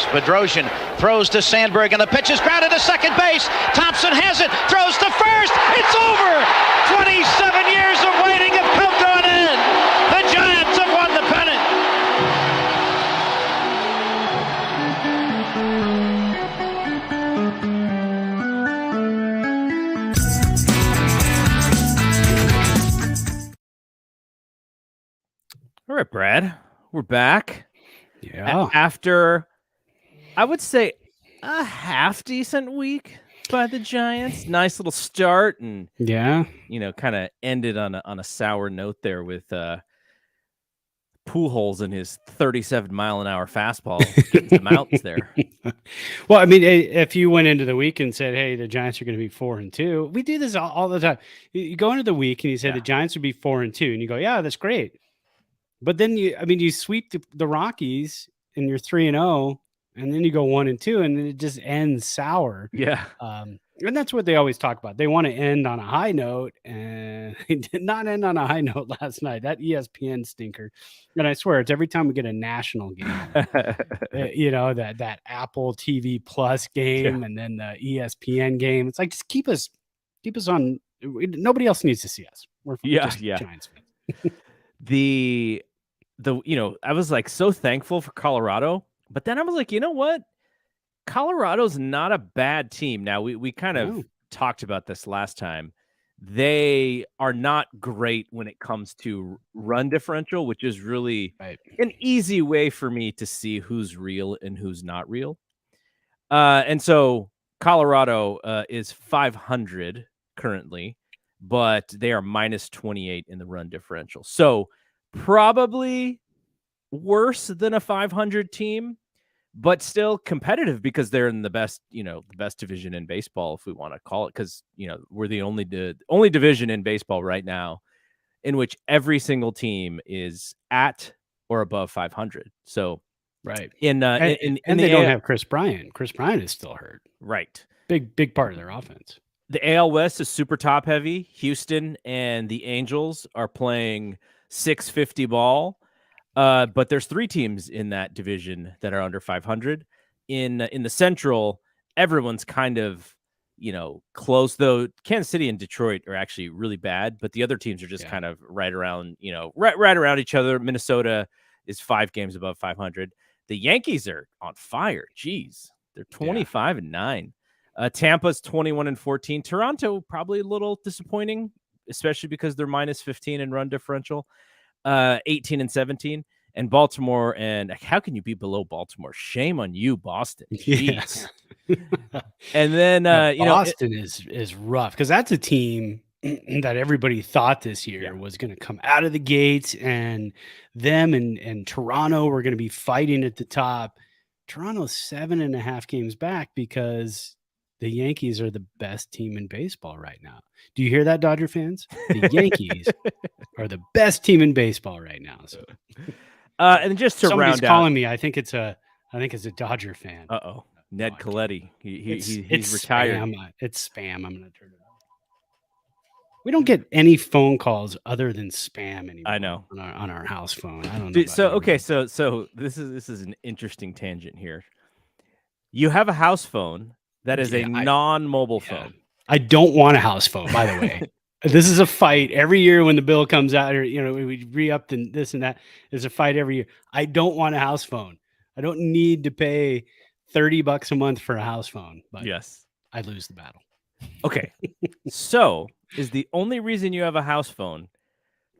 Bedrosian throws to Sandberg, and the pitch is grounded to second base. Thompson has it, throws to first. It's over. 27 years of waiting have come to an end. The Giants have won the pennant. All right, Brad, we're back. Yeah. After, I would say, a half decent week by the Giants. Nice little start, and kind of ended on a sour note there with Pujols and his 37-mile-an-hour fastball getting some outs there. Well, I mean, if you went into the week and said, "Hey, the Giants are going to be 4-2," we do this all the time. You go into the week and you say the Giants would be 4-2, and you go, "Yeah, that's great." But then you sweep the Rockies and you're 3-0, and then you go 1-2, and then it just ends sour. Yeah. And that's what they always talk about. They want to end on a high note, and they did not end on a high note last night. That ESPN stinker. And I swear, it's every time we get a national game, that Apple TV Plus game, and then the ESPN game. It's like, just keep us on. Nobody else needs to see us. We're just Giants fans. I was like so thankful for Colorado, but then I was like, you know what? Colorado's not a bad team. Now we kind of talked about this last time. They are not great when it comes to run differential, which is really an easy way for me to see who's real and who's not real. And so Colorado is 500 currently, but they are minus 28 in the run differential. So probably worse than a 500 team, but still competitive because they're in the best division in baseball, if we want to call it, because we're the only division in baseball right now in which every single team is at or above 500. So and they don't have Chris Bryant. Chris Bryant is still hurt. Right. Big part of their offense. The AL West is super top heavy. Houston and the Angels are playing 650 ball. But there's three teams in that division that are under 500. In the Central, everyone's kind of, close, though Kansas City and Detroit are actually really bad, but the other teams are just kind of right around, right around each other. Minnesota is 5 games above 500. The Yankees are on fire. Jeez, they're 25-9. Tampa's 21-14. Toronto probably a little disappointing, especially because they're minus 15 in run differential. 18-17, and Baltimore. And how can you be below Baltimore? Shame on you, Boston. Jeez. And then Boston is rough, because that's a team that everybody thought this year was going to come out of the gates, and them and Toronto were going to be fighting at the top. Toronto's 7.5 games back because the Yankees are the best team in baseball right now. Do you hear that, Dodger fans? The Yankees are the best team in baseball right now. So, and just to somebody's round calling me. I think it's a Dodger fan. Ned Coletti. He's retired. It's spam. I'm going to turn it off. We don't get any phone calls other than spam anymore. I know, on our house phone. I don't know. So this is an interesting tangent here. You have a house phone that is a non-mobile phone. I don't want a house phone, by the way. This is a fight every year when the bill comes out, or we re-up and this and that. There's a fight every year. I don't want a house phone. I don't need to pay $30 a month for a house phone. But yes, I lose the battle. Okay. So is the only reason you have a house phone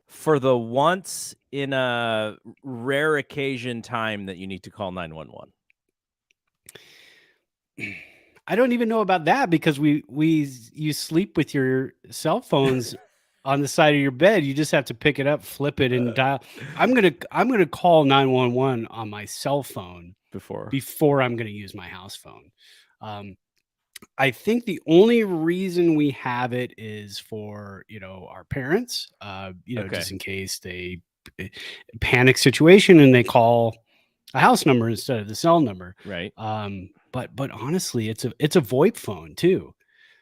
for the once in a rare occasion time that you need to call 911? I don't even know about that, because you sleep with your cell phones on the side of your bed. You just have to pick it up, flip it, and dial. I'm gonna call 911 on my cell phone before I'm gonna use my house phone. I think the only reason we have it is for our parents, just in case they panic situation and they call a house number instead of the cell number, right? But honestly, it's a VoIP phone too.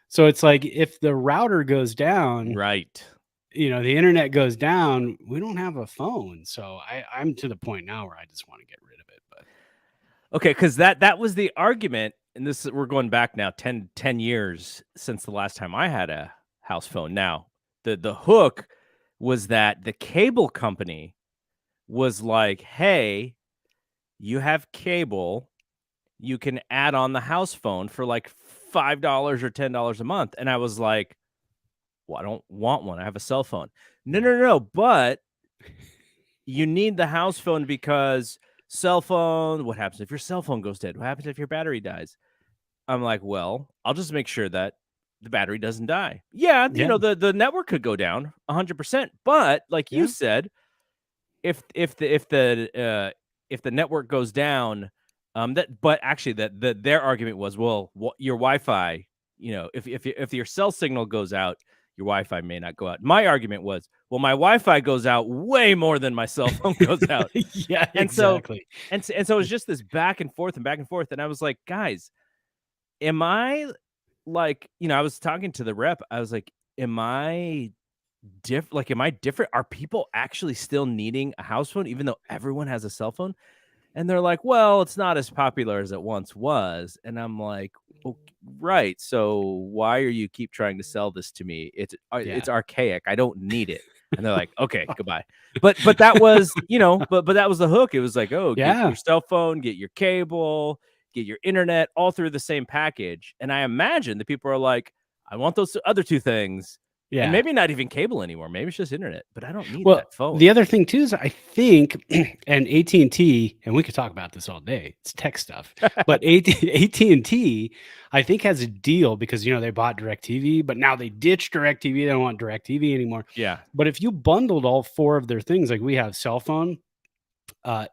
So it's like, if the router goes down, right, the internet goes down, we don't have a phone. So I'm to the point now where I just want to get rid of it. But Okay, because that was the argument, and we're going back now 10 years since the last time I had a house phone. Now, the hook was that the cable company was like, hey, you have cable, you can add on the house phone for like $5 or $10 a month. And I was like, well, I don't want one. I have a cell phone. No. But you need the house phone because cell phone, what happens if your cell phone goes dead? What happens if your battery dies? I'm like, well, I'll just make sure that the battery doesn't die. Yeah. You know, the network could go down 100%. But like you said, if the network goes down, their argument was, well, your Wi-Fi, you know, if your cell signal goes out, your Wi-Fi may not go out. My argument was, well, my Wi-Fi goes out way more than my cell phone goes out. Yeah, and exactly. So it was just this back and forth. And I was like, guys, am I like, you know, I was talking to the rep. I was like, am I different? Are people actually still needing a house phone, even though everyone has a cell phone? And they're like, well, it's not as popular as it once was. And I'm like, oh, right. So why are you keep trying to sell this to me? It's archaic. I don't need it. And they're like, okay, goodbye. But that was, you know, but that was the hook. It was like, oh, get your cell phone, get your cable, get your internet, all through the same package. And I imagine the people are like, I want those other two things. Yeah. And maybe not even cable anymore. Maybe it's just internet, but I don't need that phone. The other thing too is I think, and AT&T, and we could talk about this all day, it's tech stuff, but AT&T, I think has a deal because, you know, they bought DirecTV, but now they ditched DirecTV. They don't want DirecTV anymore. Yeah. But if you bundled all four of their things, like we have cell phone,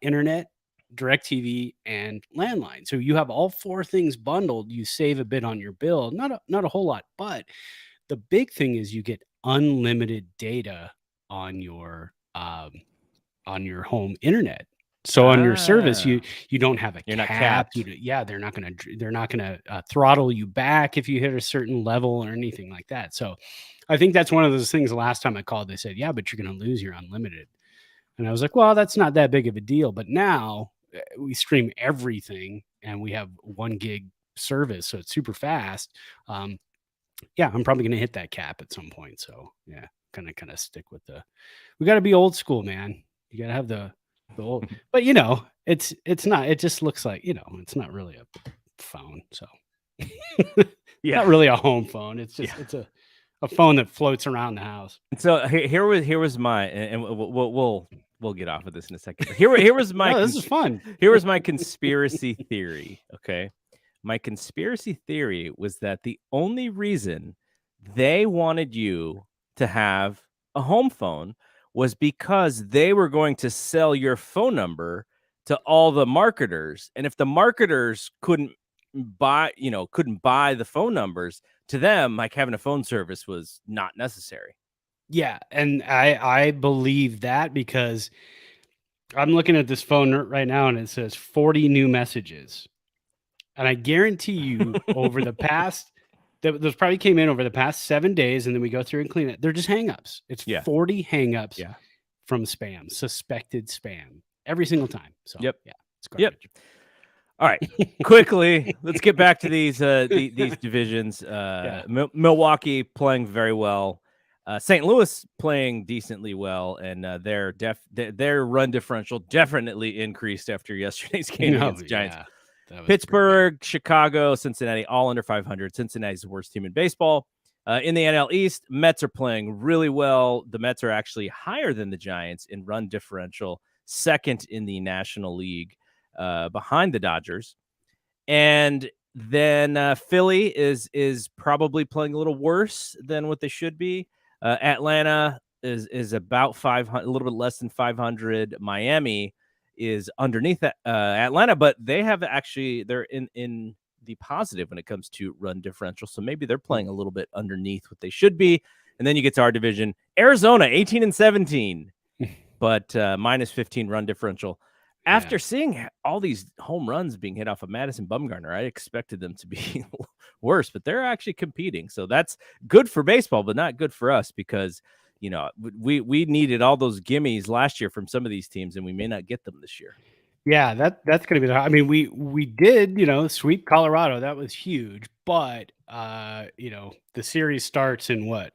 internet, DirecTV, and landline. So you have all four things bundled, you save a bit on your bill. Not a whole lot, but the big thing is you get unlimited data on your home internet. So on your service, you don't have You're not capped. They're not gonna throttle you back if you hit a certain level or anything like that. So I think that's one of those things. The last time I called, they said, yeah, but you're gonna lose your unlimited. And I was like, well, that's not that big of a deal. But now we stream everything and we have 1 gig service, so it's super fast. Yeah, I'm probably going to hit that cap at some point. So yeah, kind of stick with we got to be old school, man. You got to have the old, but you know, it just looks like, you know, it's not really a phone. So not really a home phone. It's just, it's a phone that floats around the house. So here was my, and we'll get off of this in a second. Here was my, this is fun. Here was my conspiracy theory. Okay. My conspiracy theory was that the only reason they wanted you to have a home phone was because they were going to sell your phone number to all the marketers. And if the marketers couldn't buy the phone numbers, to them, like having a phone service was not necessary. Yeah. And I believe that because I'm looking at this phone right now and it says 40 new messages. And I guarantee you over the past, those probably came in over the past 7 days, and then we go through and clean it. They're just hangups. It's 40 hangups from spam, suspected spam, every single time. So yeah, it's garbage. All right, quickly, let's get back to these divisions. Milwaukee playing very well. St. Louis playing decently well, and their run differential definitely increased after yesterday's game against the Giants. Pittsburgh, Chicago, Cincinnati, all under 500. Cincinnati's the worst team in baseball. In the NL East, Mets are playing really well. The Mets are actually higher than the Giants in run differential, second in the National League, behind the Dodgers. And then Philly is probably playing a little worse than what they should be. Atlanta is about 500, a little bit less than 500. Miami is underneath Atlanta, but they're in the positive when it comes to run differential. So maybe they're playing a little bit underneath what they should be. And then you get to our division, Arizona, 18-17, but minus 15 run differential. After seeing all these home runs being hit off of Madison Bumgarner, I expected them to be worse, but they're actually competing. So that's good for baseball, but not good for us because, we needed all those gimmies last year from some of these teams, and we may not get them this year. Yeah, that's going to be I mean, we did, sweep Colorado. That was huge, but the series starts in what?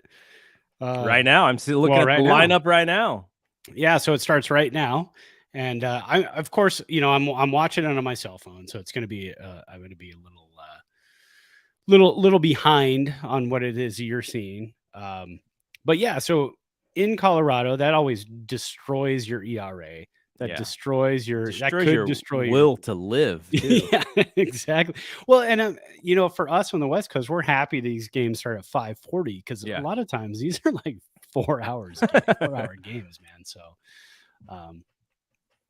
Right now, I'm still looking well, at the right now. lineup right now. Yeah, so it starts right now, and I, of course, I'm watching it on my cell phone, so it's going to be I'm going to be a little behind on what it is you're seeing. But yeah, so in Colorado, that always destroys your ERA. That destroys that could destroy your will to live. Too. Yeah, exactly. Well, and for us on the West Coast, we're happy these games start at 5:40 because a lot of times these are like 4 hours, 4-hour games, man. So,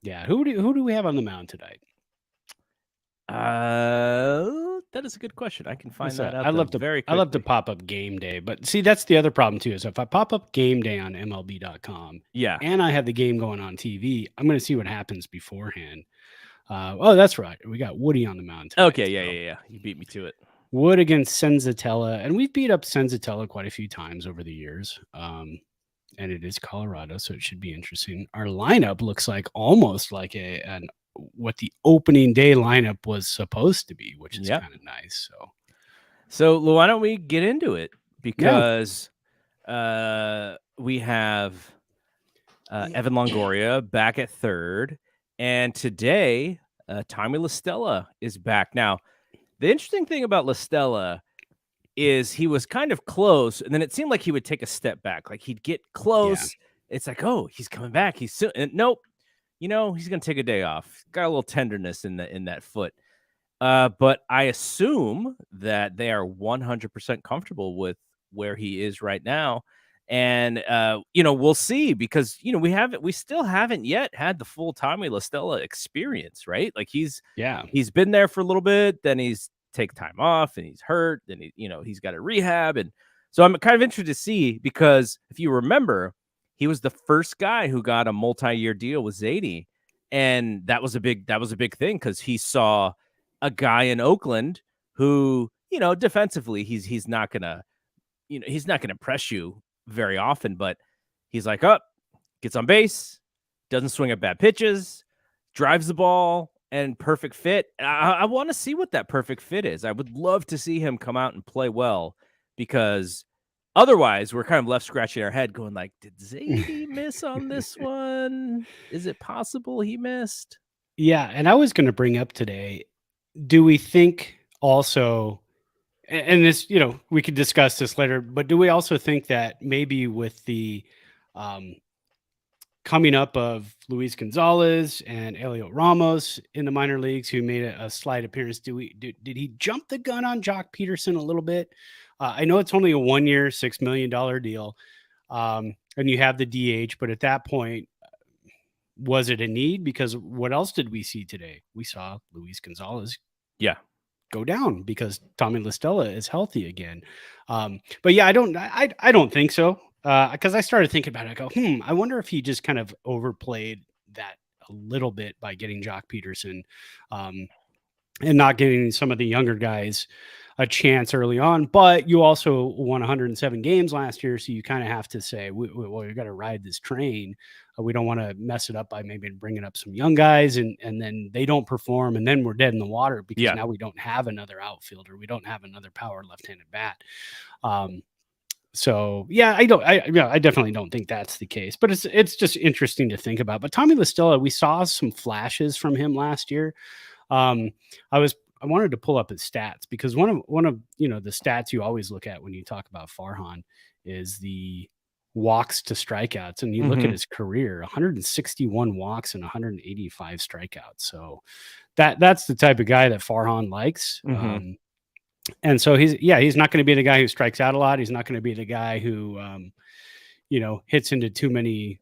yeah, who do we have on the mound tonight? That is a good question. I can find that out. I love to pop up game day, but see, that's the other problem too. Is if I pop up game day on MLB.com, and I have the game going on TV, I'm going to see what happens beforehand. Oh, that's right. We got Woody on the mound tonight. Okay, yeah. You beat me to it. Wood against Senzatella, and we've beat up Senzatella quite a few times over the years. And it is Colorado, so it should be interesting. Our lineup looks like almost like what the opening day lineup was supposed to be, which is kind of nice. So why don't we get into it? Because we have Evan Longoria back at third, and today Tommy La Stella is back. Now, the interesting thing about La Stella is he was kind of close, and then it seemed like he would take a step back. Like he'd get close. Yeah. It's like, oh, he's coming back. Nope. He's going to take a day off. Got a little tenderness in that foot. But I assume that they are 100% comfortable with where he is right now. And, we'll see because, we still haven't yet had the full Tommy La Stella experience, right? Like he's been there for a little bit, then he's take time off and he's hurt, then he's got a rehab. And so I'm kind of interested to see, because if you remember, he was the first guy who got a multi-year deal with Zadie. And that was a big thing because he saw a guy in Oakland who, defensively, he's not gonna press you very often, but he's like, gets on base, doesn't swing at bad pitches, drives the ball, and perfect fit. I want to see what that perfect fit is. I would love to see him come out and play well, because otherwise we're kind of left scratching our head going like, did Zadie miss on this one? Is it possible he missed? Yeah, and I was going to bring up today, do we think also, and this, we could discuss this later, but do we also think that maybe with the coming up of Luis Gonzalez and Elliot Ramos in the minor leagues, who made a slight appearance, did he jump the gun on Jock Peterson a little bit? I know it's only a 1-year, $6 million deal, and you have the DH, but at that point, was it a need? Because what else did we see today? We saw Luis Gonzalez go down because Tommy La Stella is healthy again. But yeah, I don't think so. Because I started thinking about it. I go, I wonder if he just kind of overplayed that a little bit by getting Jock Peterson and not giving some of the younger guys a chance early on. But you also won 107 games last year, so you kind of have to say, well, you got to ride this train. We don't want to mess it up by maybe bringing up some young guys and then they don't perform, and then we're dead in the water because now we don't have another outfielder. We don't have another power left-handed bat. So yeah, I definitely don't think that's the case, but it's just interesting to think about. But Tommy La Stella, we saw some flashes from him last year. I wanted to pull up his stats because one of the stats you always look at when you talk about Farhan is the walks to strikeouts, and you look at his career, 161 walks and 185 strikeouts. So that's the type of guy that Farhan likes. And so he's not going to be the guy who strikes out a lot. He's not going to be the guy who, hits into too many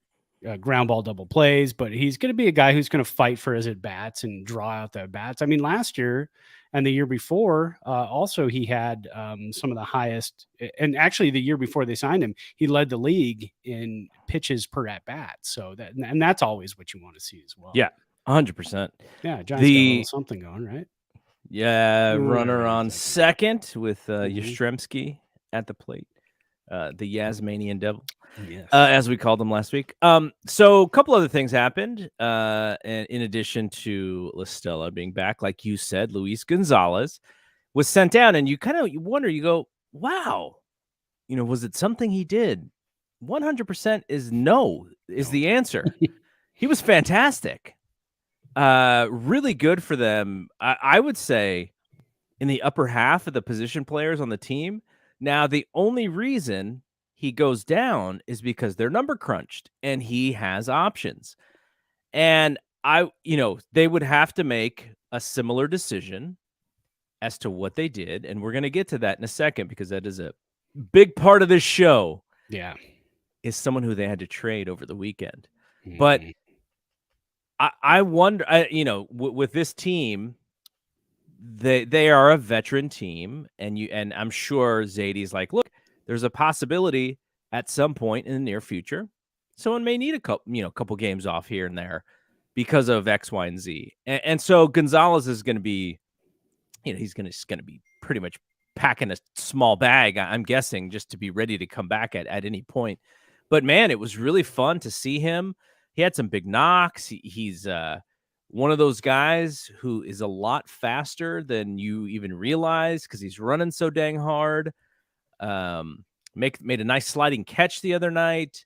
ground ball double plays, but he's going to be a guy who's going to fight for his at bats and draw out the at bats. I mean, last year and the year before, also he had some of the highest, and actually the year before they signed him, he led the league in pitches per at bat. So that's always what you want to see as well. Yeah, 100%. Yeah, John's got a little something going, right? Yeah, runner on second with Yastrzemski at the plate. the Yasmanian Devil, Yes. as we called them last week. So a couple other things happened. And in addition to La Stella being back, like you said, Luis Gonzalez was sent down, and you kind of wonder, you go, wow, was it something he did? 100% is no, is the answer. He was fantastic. Really good for them. I would say in the upper half of the position players on the team. Now, the only reason he goes down is because they're number crunched and he has options. And they would have to make a similar decision as to what they did. And we're going to get to that in a second, because that is a big part of this show. Yeah. Is someone who they had to trade over the weekend. But I wonder, with this team, they are a veteran team, and I'm sure Zadie's like, look, there's a possibility at some point in the near future someone may need a couple games off here and there because of X, Y, and Z. And so Gonzalez is going to be, he's going to be pretty much packing a small bag, I'm guessing, just to be ready to come back at any point. But man, it was really fun to see him. He had some big knocks. He's one of those guys who is a lot faster than you even realize because he's running so dang hard. Made a nice sliding catch the other night,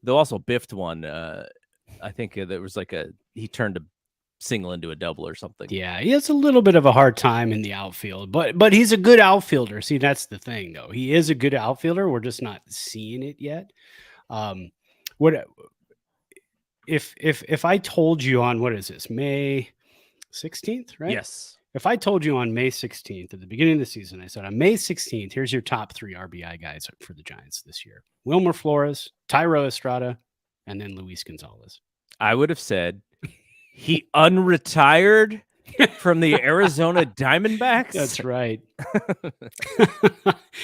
though also biffed one. I think there was he turned a single into a double or something. Yeah, he has a little bit of a hard time in the outfield, but he's a good outfielder. See, that's the thing, though. He is a good outfielder. We're just not seeing it yet. If I told you on, what is this, May 16th, right? Yes. If I told you on May 16th at the beginning of the season, I said on May 16th, here's your top 3 RBI guys for the Giants this year: Wilmer Flores, Thairo Estrada, and then Luis Gonzalez. I would have said he unretired from the Arizona Diamondbacks. That's right.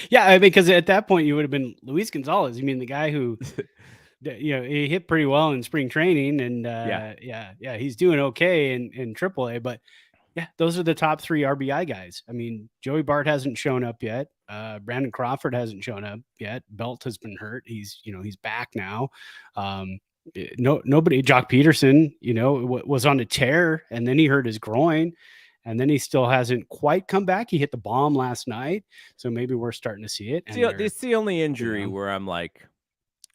Yeah, because at that point you would have been Luis Gonzalez. You mean the guy who, he hit pretty well in spring training, and yeah, he's doing okay in AAA. But yeah, those are the top 3 RBI guys. I mean, Joey Bart hasn't shown up yet. Brandon Crawford hasn't shown up yet. Belt has been hurt. He's back now. Nobody. Jock Peterson, was on a tear, and then he hurt his groin, and then he still hasn't quite come back. He hit the bomb last night, so maybe we're starting to see it. It's the only injury where I'm like,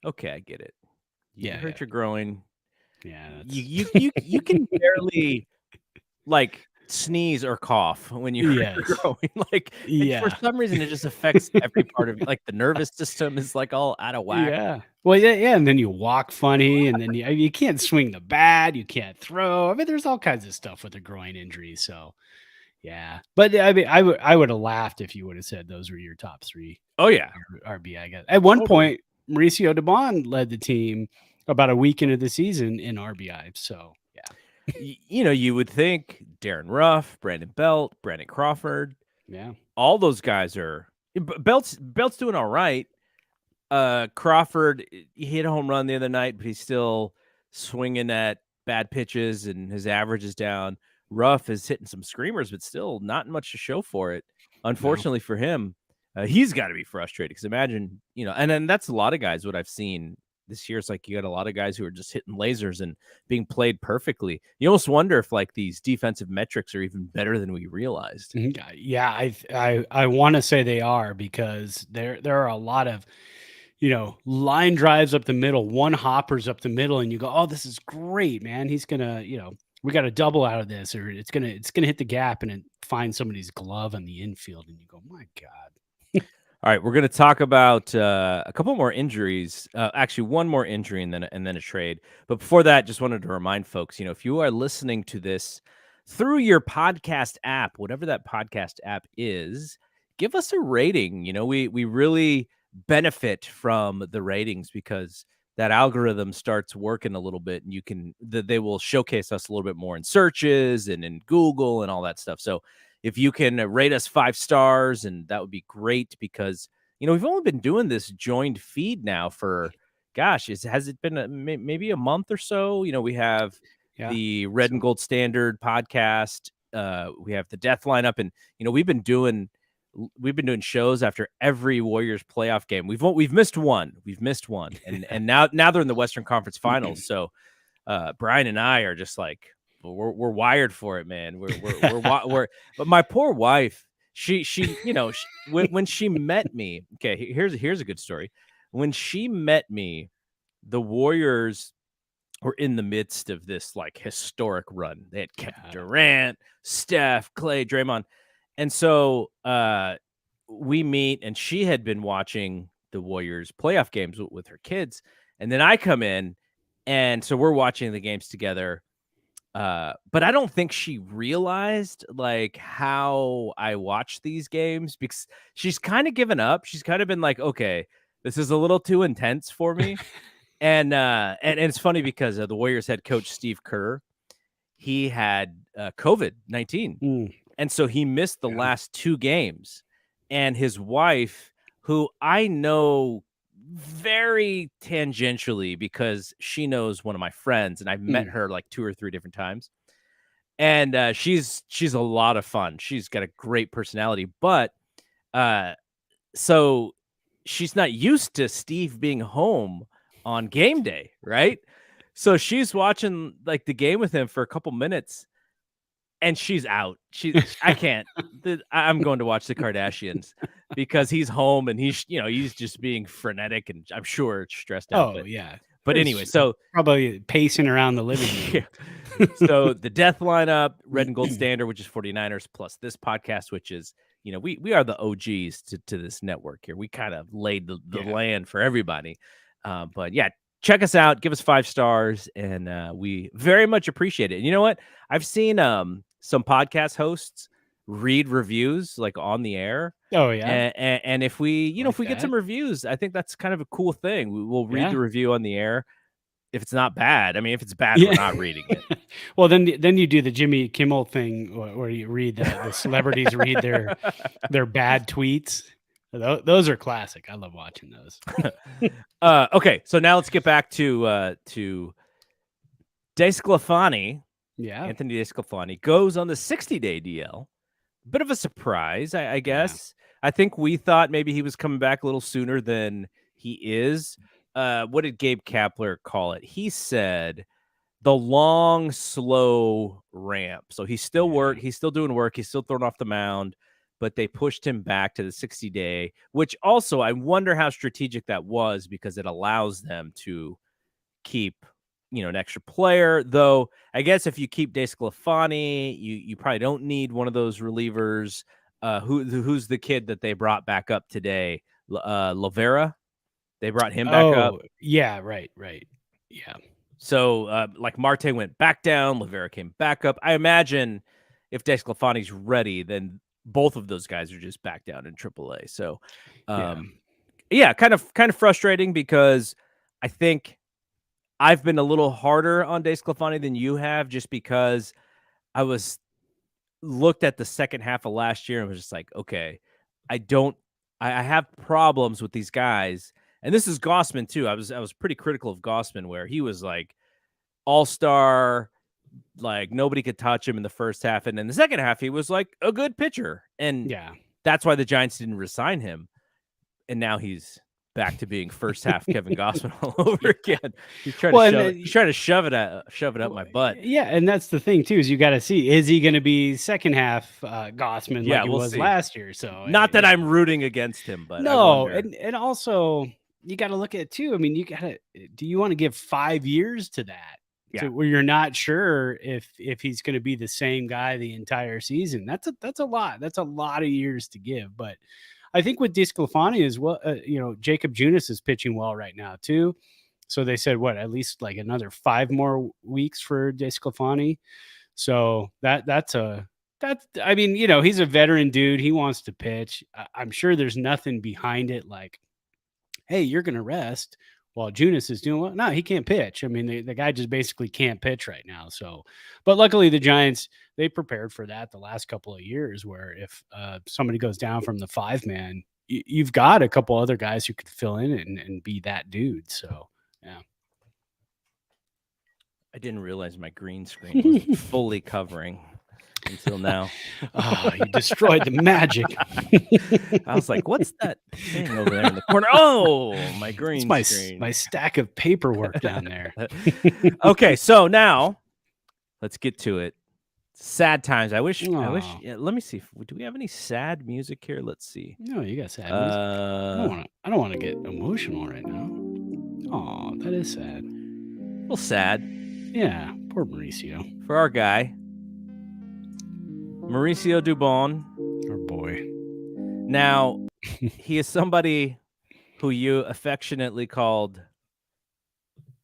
okay, I get it. You Yeah, hurt your groin. Yeah, you can barely sneeze or cough when you hurt your groin. For some reason it just affects every part of you. The nervous system is all out of whack. Yeah. Well, yeah, and then you walk funny, and then you can't swing the bat, you can't throw. I mean, there's all kinds of stuff with a groin injury. So, yeah. But I mean, I would have laughed if you would have said those were your top 3. Oh yeah, RBI guys. At one point, Mauricio Dubon led the team about a week into the season in RBI. So, yeah. You would think Darren Ruff, Brandon Belt, Brandon Crawford, all those guys are. Belt's doing all right. Crawford, he hit a home run the other night, but he's still swinging at bad pitches, and his average is down. Ruff is hitting some screamers, but still not much to show for it. Unfortunately for him, he's got to be frustrated, because imagine, and then that's a lot of guys. What I've seen this year is you got a lot of guys who are just hitting lasers and being played perfectly. You almost wonder if these defensive metrics are even better than we realized. Yeah, I want to say they are, because there are a lot of line drives up the middle, one hoppers up the middle, and you go, oh, this is great, man. He's gonna, we got a double out of this, or it's gonna hit the gap and it finds somebody's glove on the infield, and you go, my God. All right, we're going to talk about a couple more injuries. Actually, one more injury and then a trade. But before that, just wanted to remind folks, if you are listening to this through your podcast app, whatever that podcast app is, give us a rating. We really benefit from the ratings, because that algorithm starts working a little bit, and they will showcase us a little bit more in searches and in Google and all that stuff. So if you can rate us 5 stars, and that would be great, because, we've only been doing this joined feed now for, has it been maybe a month or so? We have the Red and Gold Standard podcast. We have the Death Lineup, and, we've been doing we've been doing shows after every Warriors playoff game. We've missed one. And now they're in the Western Conference Finals. So Brian and I are just like, we're wired for it, man. But my poor wife, she when she met me, okay, here's a good story. When she met me, the Warriors were in the midst of this like historic run. They had Kevin Durant, Steph, Clay, Draymond. And so we meet, and she had been watching the Warriors playoff games with her kids. And then I come in, and so we're watching the games together. But I don't think she realized like how I watch these games, because she's kind of given up. She's kind of been like, okay, this is a little too intense for me. And it's funny because the Warriors head coach Steve Kerr, he had COVID-19. And so he missed the last 2 games. And his wife, who I know very tangentially because she knows one of my friends, and I've met her like 2 or 3 different times. And she's a lot of fun. She's got a great personality, but so she's not used to Steve being home on game day, right? So she's watching like the game with him for a couple minutes, and she's out. I can't. I'm going to watch the Kardashians because he's home, and he's just being frenetic, and I'm sure stressed out. But anyway, so probably pacing around the living room. So the death lineup, red and gold standard, which is 49ers, plus this podcast, which is, we are the OGs to this network here. We kind of laid the land for everybody. But yeah, check us out, give us 5 stars, and we very much appreciate it. And you know what? I've seen some podcast hosts read reviews like on the air. Oh yeah. And if we, if we get some reviews, I think that's kind of a cool thing. We'll read the review on the air. If it's not bad, I mean, if it's bad, we're not reading it. Well, then you do the Jimmy Kimmel thing where you read the celebrities read their bad tweets. Those are classic. I love watching those. Okay, so now let's get back to DeSclafani. Yeah, Anthony DeSclafani goes on the 60-day DL. Bit of a surprise, I guess. Yeah. I think we thought maybe he was coming back a little sooner than he is. What did Gabe Kapler call it? He said the long, slow ramp. So he's still he's still doing work. He's still thrown off the mound, but they pushed him back to the 60-day, which also I wonder how strategic that was, because it allows them to keep, an extra player. Though I guess if you keep DeSclafani, you probably don't need one of those relievers. Who's the kid that they brought back up today? Lavera. They brought him back up. Yeah, right. Yeah. So like Marte went back down, Lavera came back up. I imagine if DeSclafani's ready, then both of those guys are just back down in AAA. So kind of frustrating, because I think I've been a little harder on DeSclafani than you have, just because I looked at the second half of last year and was just like, okay, I have problems with these guys. And this is Gausman too. I was pretty critical of Gausman, where he was like all-star, like nobody could touch him in the first half, and in the second half he was like a good pitcher, and that's why the Giants didn't resign him. And now he's back to being first half Kevin Gausman all over again. He's trying to shove it up my butt. Yeah, and that's the thing too, is you got to see, is he going to be second half Gausman like he was last year? So not that I'm rooting against him, but no, and also you got to look at it too. I mean, do you want to give 5 years to that? Yeah. Where you're not sure if he's going to be the same guy the entire season? That's a lot. That's a lot of years to give. But I think with DeSclafani as well, Jacob Junis is pitching well right now too. So they said at least like another 5 more weeks for DeSclafani. So that's I mean, he's a veteran dude. He wants to pitch. I'm sure there's nothing behind it like, hey, you're going to rest while Junis is doing well. No, he can't pitch. I mean, the guy just basically can't pitch right now. So, but luckily the Giants, they prepared for that the last couple of years, where if somebody goes down from the 5-man, you've got a couple other guys who could fill in and be that dude. So, yeah. I didn't realize my green screen wasn't fully covering. until now. Oh, you destroyed the magic. I was like, what's that thing over there in the corner? Oh, my green screen. My stack of paperwork down there. Okay, so now let's get to it. Sad times. I wish. Yeah, let me see. Do we have any sad music here? Let's see. No, you got sad music. I don't want to get emotional right now. Oh, that is sad. A little sad. Yeah, poor Mauricio. For our guy, Mauricio Dubon. Our boy. Now, he is somebody who you affectionately called.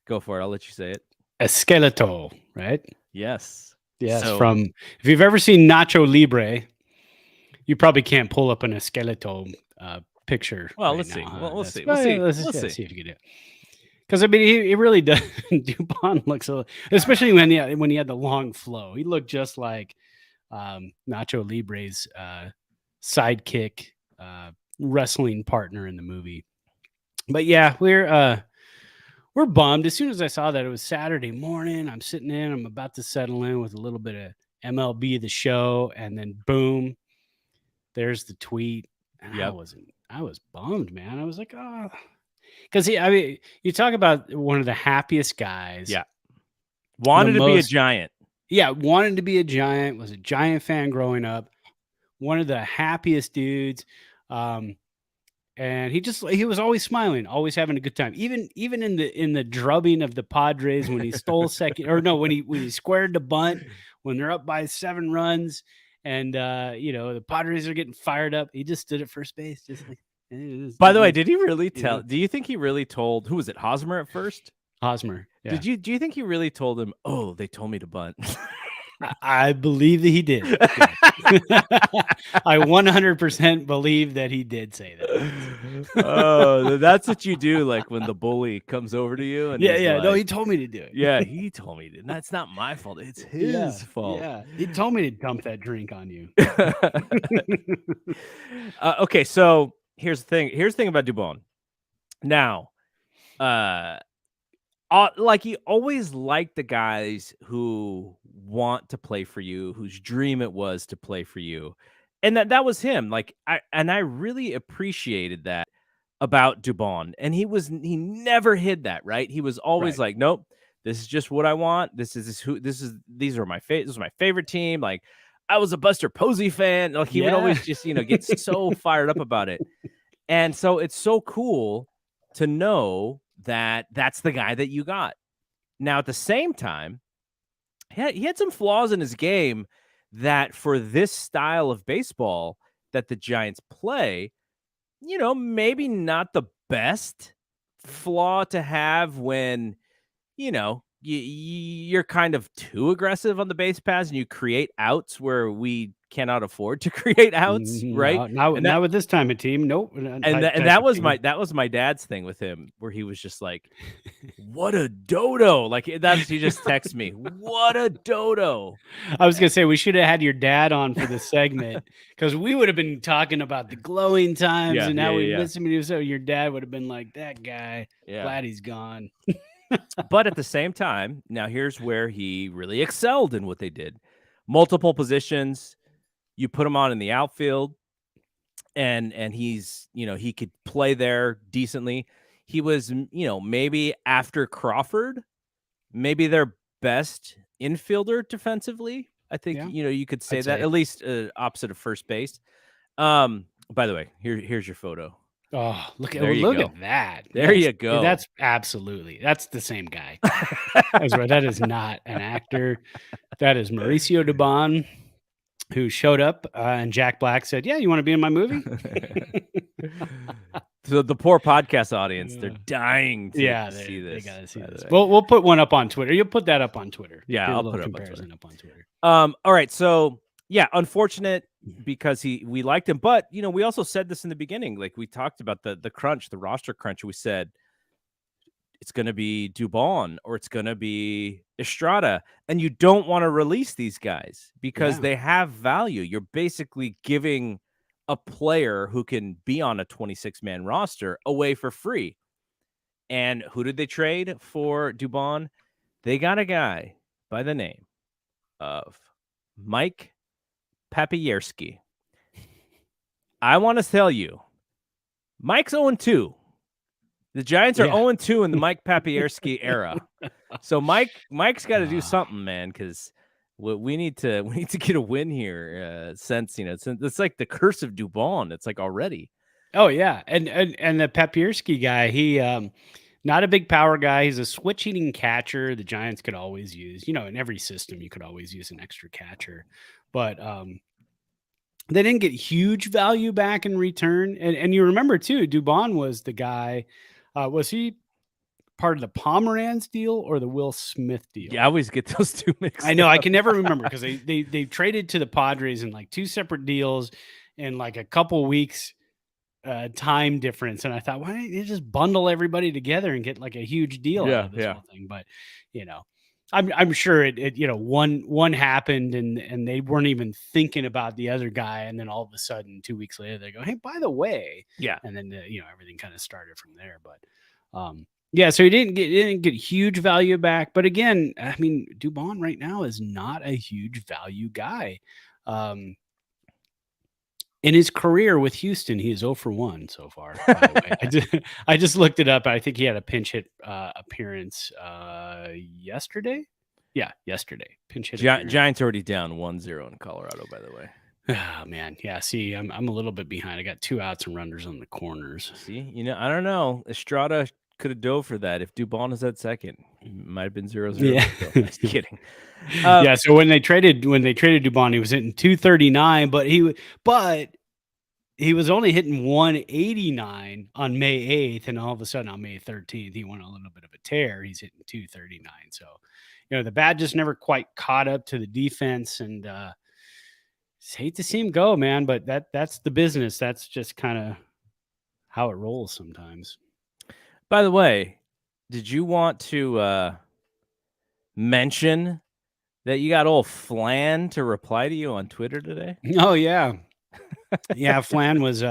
Go for it. I'll let you say it. Esqueleto, right? Yes. Yes. So, from if you've ever seen Nacho Libre, you probably can't pull up an Esqueleto picture. Well, right let's now, see. huh? We'll see. We'll see. See if you can do it. Because I mean, he really does. Dubon looks especially when he had the long flow. He looked just like Nacho Libre's sidekick, wrestling partner in the movie. But yeah, we're bummed. As soon as I saw that it was Saturday morning, I'm sitting in. I'm about to settle in with a little bit of MLB The Show, and then boom, there's the tweet. And I was bummed, man. I was like, oh. Because I mean, you talk about one of the happiest guys. Yeah. Wanted to be a Giant. Yeah, wanted to be a Giant, was a Giant fan growing up. One of the happiest dudes. And he was always smiling, always having a good time. Even in the drubbing of the Padres when he stole second, or no, when he squared the bunt, when they're up by 7 runs, and the Padres are getting fired up, he just stood at first base, just like. By the way, did he really tell? Do you think he really told? Who was it? Hosmer at first. Hosmer. Yeah. Do you think he really told him? Oh, they told me to bunt. I believe that he did. I 100% believe that he did say that. Oh, that's what you do, like when the bully comes over to you. And no, he told me to do it. Yeah, he told me to. That's not my fault. It's his fault. Yeah, he told me to dump that drink on you. Okay, so here's the thing. Here's the thing about Dubon. Now, like he always liked the guys who want to play for you, whose dream it was to play for you. And that was him. Like I really appreciated that about Dubon. And he never hid that, right? He was always like, nope, this is just what I want. These are my favorite team. Like I was a Buster Posey fan. Like he would always just, get so fired up about it. And so it's so cool to know that that's the guy that you got. Now, at the same time, he had some flaws in his game that for this style of baseball that the Giants play, maybe not the best flaw to have when, you're kind of too aggressive on the base paths and you create outs where we cannot afford to create outs, right? Not with this time of team. Nope. And that was my dad's thing with him, where he was just like, "What a dodo!" Like he just texted me, "What a dodo!" I was gonna say we should have had your dad on for the segment because we would have been talking about the glowing times, and now we listen to you. So your dad would have been like, "That guy, glad he's gone." But at the same time, now here's where he really excelled in what they did: multiple positions. You put him on in the outfield, and he's, he could play there decently. He was, maybe after Crawford, maybe their best infielder defensively. I think, you could say that, at least opposite of first base. By the way, here's your photo. Oh, look at that. There you go. That's the same guy. That is not an actor. That is Mauricio Dubon, who showed up, and Jack Black said, "Yeah, you want to be in my movie?" So the poor podcast audience, they're dying to see this. They gotta see this. We'll put one up on Twitter. You'll put that up on Twitter. Yeah, I'll put it up on Twitter. All right, so yeah, unfortunate because we liked him, but we also said this in the beginning. Like we talked about the crunch, the roster crunch. We said it's going to be Dubon or it's going to be Estrada, and you don't want to release these guys because they have value. You're basically giving a player who can be on a 26-man roster away for free. And who did they trade for Dubon? They got a guy by the name of Mike Papierski. I want to tell you, Mike's 0-2. The Giants are 0-2 in the Mike Papierski era. So Mike's got to do something, man, because we need to get a win here. Since it's like the curse of Dubon. It's like already. Oh yeah, and the Papierski guy, he not a big power guy. He's a switch hitting catcher. The Giants could always use, in every system you could always use an extra catcher, but they didn't get huge value back in return. And you remember too, Dubon was the guy. Was he part of the Pomeranz deal or the Will Smith deal? Yeah, I always get those two mixed I know. up. I can never remember because they traded to the Padres in like two separate deals in like a couple weeks time difference. And I thought, why don't you just bundle everybody together and get like a huge deal out of this whole thing? But I'm sure it one happened and they weren't even thinking about the other guy, and then all of a sudden 2 weeks later they go, hey, by the way, and then everything kind of started from there. But so he didn't get huge value back. But again, I mean, Dubon right now is not a huge value guy. In his career with Houston, he is 0 for 1 so far. By the way, I just looked it up. I think he had a pinch hit appearance yesterday. Yeah, yesterday. Pinch hit. Giants already down 1-0 in Colorado, by the way. Oh man, yeah. See, I'm a little bit behind. I got 2 outs and runners on the corners. See, I don't know. Estrada could have dove for that. If Dubon is at second, it might have been 0-0. Yeah, just kidding. So when they traded Dubon, he was hitting 239, but he was only hitting 189 on May 8th, and all of a sudden on May 13th, he went a little bit of a tear. He's hitting 239. So, the bat just never quite caught up to the defense, and hate to see him go, man, but that's the business. That's just kind of how it rolls sometimes. By the way, did you want to mention that you got old Flan to reply to you on Twitter today? Oh, yeah. Yeah, Flan was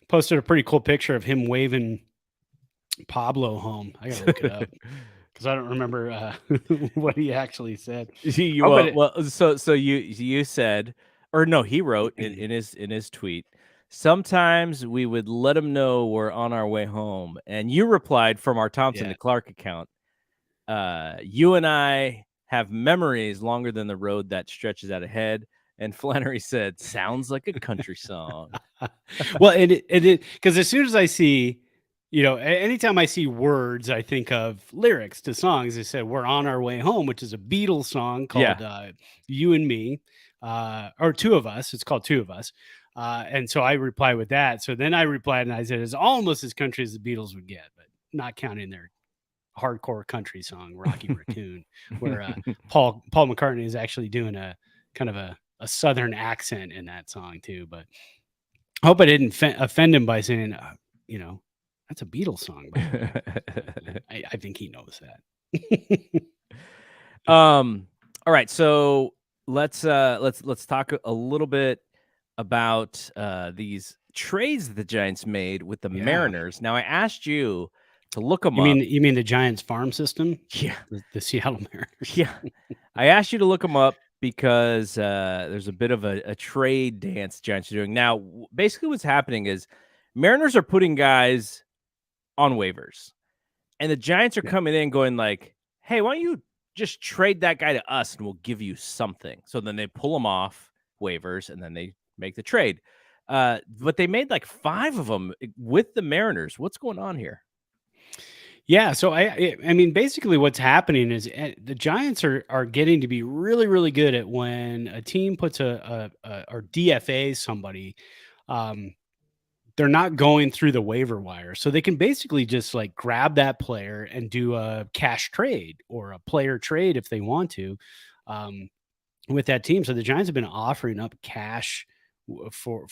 posted a pretty cool picture of him waving Pablo home. I got to look it up because I don't remember what he actually said. So you said, or no, he wrote in his tweet, sometimes we would let him know we're on our way home. And you replied from our Thompson to Clark account, you and I have memories longer than the road that stretches out ahead. And Flannery said, sounds like a country song. Well, it because as soon as I see, anytime I see words, I think of lyrics to songs. They said, we're on our way home, which is a Beatles song called You and Me, or Two of Us. It's called Two of Us. And so I reply with that. So then I replied and I said, it's almost as country as the Beatles would get, but not counting their hardcore country song, Rocky Raccoon, where Paul McCartney is actually doing a kind of a Southern accent in that song too. But I hope I didn't offend him by saying, that's a Beatles song. I think he knows that. All right. So let's talk a little bit about these trades that the Giants made with the Mariners. Now I asked you to look them up. You mean the Giants farm system? Yeah. The Seattle Mariners. Yeah. I asked you to look them up because there's a bit of a trade dance Giants are doing. Now, basically what's happening is Mariners are putting guys on waivers. And the Giants are coming in going like, hey, why don't you just trade that guy to us and we'll give you something. So then they pull them off waivers and then they make the trade. But they made like 5 of them with the Mariners. What's going on here? Yeah, so I mean, basically what's happening is the Giants are getting to be really, really good at when a team puts or DFAs somebody, they're not going through the waiver wire. So they can basically just like grab that player and do a cash trade or a player trade if they want to with that team. So the Giants have been offering up cash for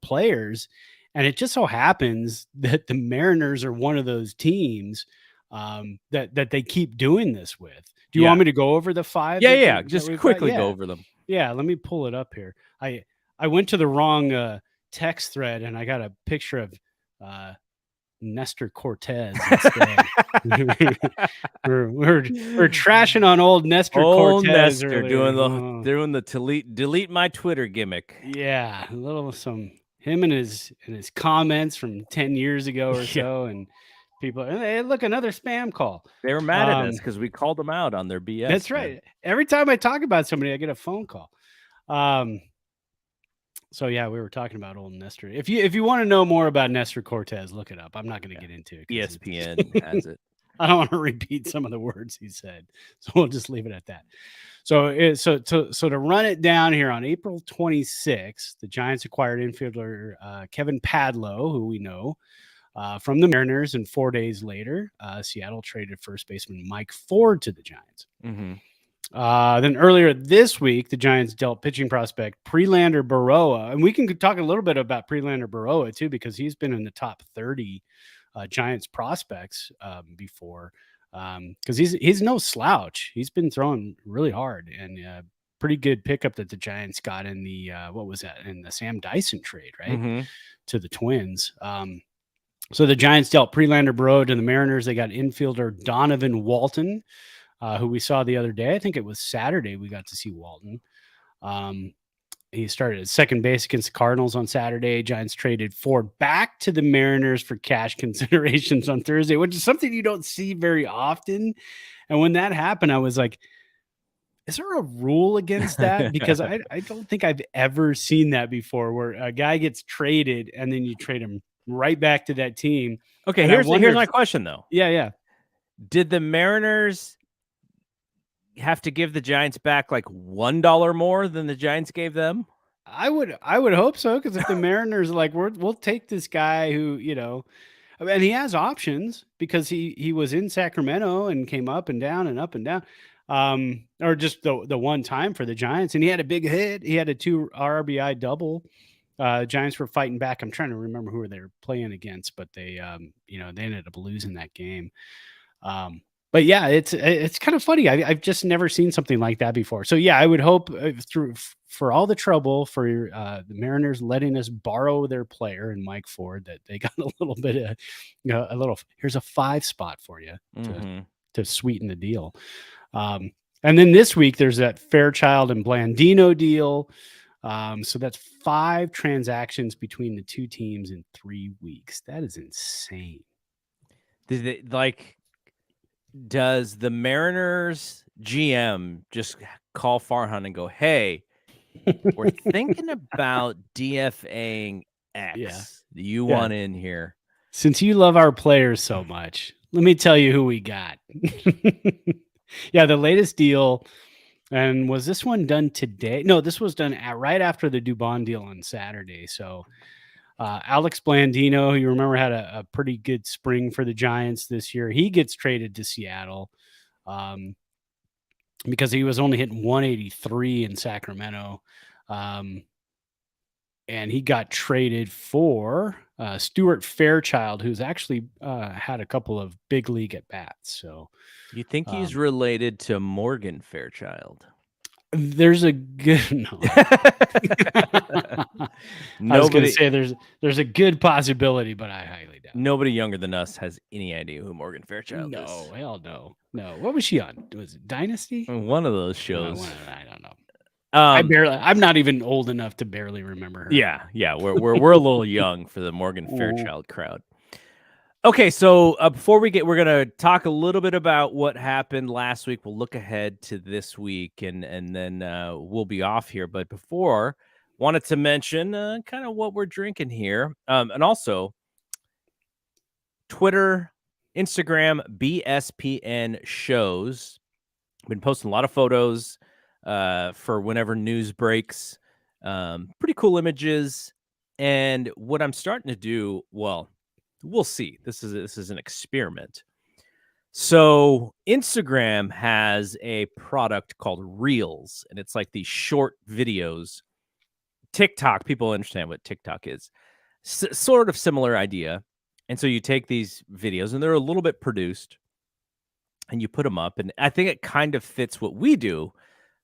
players. And it just so happens that the Mariners are one of those teams that they keep doing this with. Do you want me to go over the 5? Yeah. Just quickly go over them. Yeah, let me pull it up here. I went to the wrong text thread and I got a picture of Nestor Cortez instead. we're trashing on old Nestor Cortez. Nestor doing the delete my Twitter gimmick. Yeah, a little him and his comments from 10 years ago or so, and people, hey, look, another spam call. They were mad at us because we called them out on their BS. That's right. Man. Every time I talk about somebody, I get a phone call. So yeah, we were talking about old Nestor. If you want to know more about Nestor Cortez, look it up. I'm not going to get into it. ESPN has it. I don't want to repeat some of the words he said, so we'll just leave it at that. So to run it down here, on April 26th, the Giants acquired infielder Kevin Padlo, who we know from the Mariners, and 4 days later, Seattle traded first baseman Mike Ford to the Giants. Mm-hmm. Then earlier this week, the Giants dealt pitching prospect Prelander Berroa, and we can talk a little bit about Prelander Berroa too, because he's been in the top 30 Giants prospects before, because he's no slouch. He's been throwing really hard, and pretty good pickup that the Giants got in the in the Sam Dyson trade, right? Mm-hmm. To the Twins. So the Giants dealt Prelander Berroa to the Mariners. They got infielder Donovan Walton, who we saw the other day. I think it was Saturday we got to see Walton. He started at second base against the Cardinals on Saturday. Giants traded Ford back to the Mariners for cash considerations on Thursday, which is something you don't see very often. And when that happened, I was like, is there a rule against that? Because I don't think I've ever seen that before, where a guy gets traded and then you trade him right back to that team. Okay, here's my question, though. Yeah. Did the Mariners have to give the Giants back like $1 more than the Giants gave them? I would hope so, because if the Mariners are like, we'll take this guy who, and he has options, because he was in Sacramento and came up and down and up and down, or just the one time for the Giants, and he had a big hit. He had a 2 RBI double. Giants were fighting back. I'm trying to remember who they were playing against, but they they ended up losing that game. But yeah, it's kind of funny. I've just never seen something like that before. So yeah, I would hope for all the trouble for the Mariners letting us borrow their player in Mike Ford, that they got a little bit of here's a 5 spot for you to sweeten the deal. And then this week there's that Fairchild and Blandino deal. So that's 5 transactions between the two teams in 3 weeks. That is insane. Does the Mariners GM just call Farhan and go, hey, we're thinking about DFAing X. Yeah. Do you want in here? Since you love our players so much, let me tell you who we got. Yeah, the latest deal. And was this one done today? No, this was done right after the Dubon deal on Saturday. So Alex Blandino, who you remember had a pretty good spring for the Giants this year, he gets traded to Seattle because he was only hitting 183 in Sacramento. And he got traded for Stuart Fairchild, who's actually had a couple of big league at bats. So you think he's related to Morgan Fairchild? There's a good I was going to say there's a good possibility, but I highly doubt. Nobody younger than us has any idea who Morgan Fairchild is. No, hell no. What was she on? Was it Dynasty? One of those shows. I don't know. I'm not even old enough to barely remember her. Yeah. We're a little young for the Morgan Fairchild crowd. Okay, so before we're going to talk a little bit about what happened last week. We'll look ahead to this week, and then we'll be off here. But before, wanted to mention kind of what we're drinking here, and also Twitter, Instagram, BSPN shows. Been posting a lot of photos for whenever news breaks. Pretty cool images, and what I'm starting to do, well, we'll see. This is an experiment. So Instagram has a product called Reels, and it's like these short videos. TikTok, people understand what TikTok is. Sort of similar idea. And so you take these videos, and they're a little bit produced, and you put them up. And I think it kind of fits what we do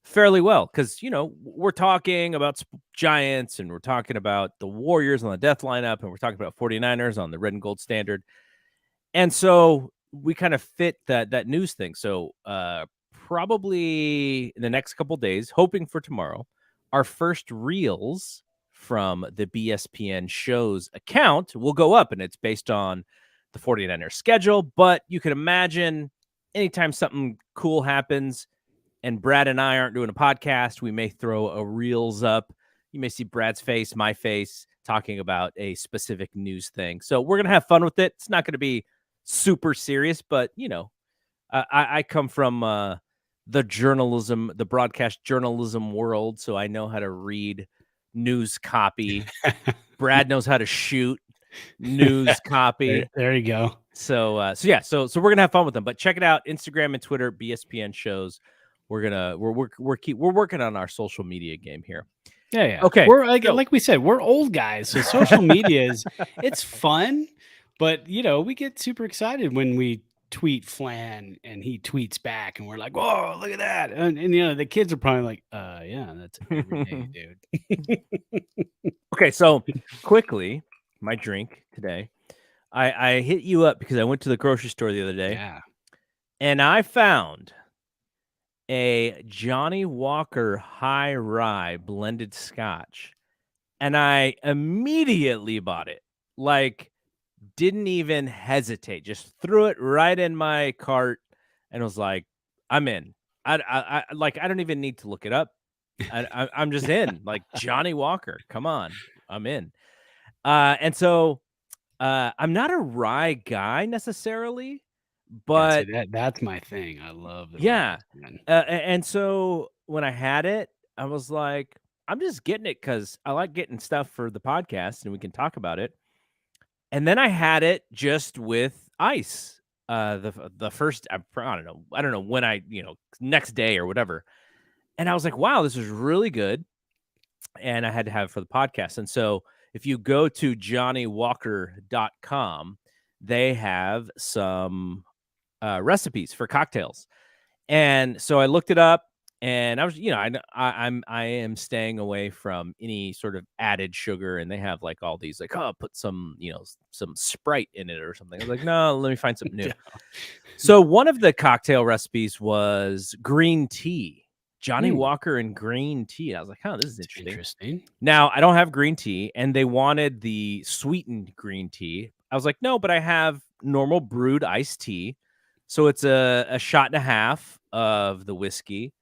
fairly well, because, we're talking about Giants, and we're talking about the Warriors on the death lineup, and we're talking about 49ers on the red and gold standard. And so we kind of fit that news thing. So probably in the next couple days, hoping for tomorrow, our first reels from the BSPN shows account will go up, and it's based on the 49ers schedule. But you can imagine anytime something cool happens and Brad and I aren't doing a podcast, we may throw a reels up. You may see Brad's face, my face, talking about a specific news thing. So we're going to have fun with it. It's not going to be super serious, but I come from the broadcast journalism world, so I know how to read news copy. Brad knows how to shoot news copy. There you go. So we're gonna have fun with them. But check it out, Instagram and Twitter, BSPN shows. We're working on our social media game here. Yeah. Okay. We're like we said, we're old guys, so social media it's fun, but we get super excited when we tweet Flan and he tweets back, and we're like, "Whoa, look at that!" And the kids are probably like, yeah, that's every day, dude." Okay, so quickly, my drink today. I hit you up because I went to the grocery store the other day, and I found a Johnny Walker High Rye blended Scotch, and I immediately bought it. Like, didn't even hesitate, just threw it right in my cart, and was like, "I'm in." I don't even need to look it up. I'm just in. Like, Johnny Walker, come on, I'm in. And so I'm not a rye guy necessarily, but that's my thing. I love the yeah. Rye, And so when I had it, I was like, I'm just getting it because I like getting stuff for the podcast and we can talk about it. And then I had it just with ice. The first, I don't know when next day or whatever. And I was like, wow, this is really good. And I had to have it for the podcast. And so if you go to johnnywalker.com, they have some recipes for cocktails. And so I looked it up, and I was, I am staying away from any sort of added sugar, and they have like all these like, oh, put some, some Sprite in it or something. I was like, no, let me find something new. So one of the cocktail recipes was green tea. Johnny Walker and green tea. I was like, oh, this is interesting. Now, I don't have green tea, and they wanted the sweetened green tea. I was like, no, but I have normal brewed iced tea. So it's a shot and a half of the whiskey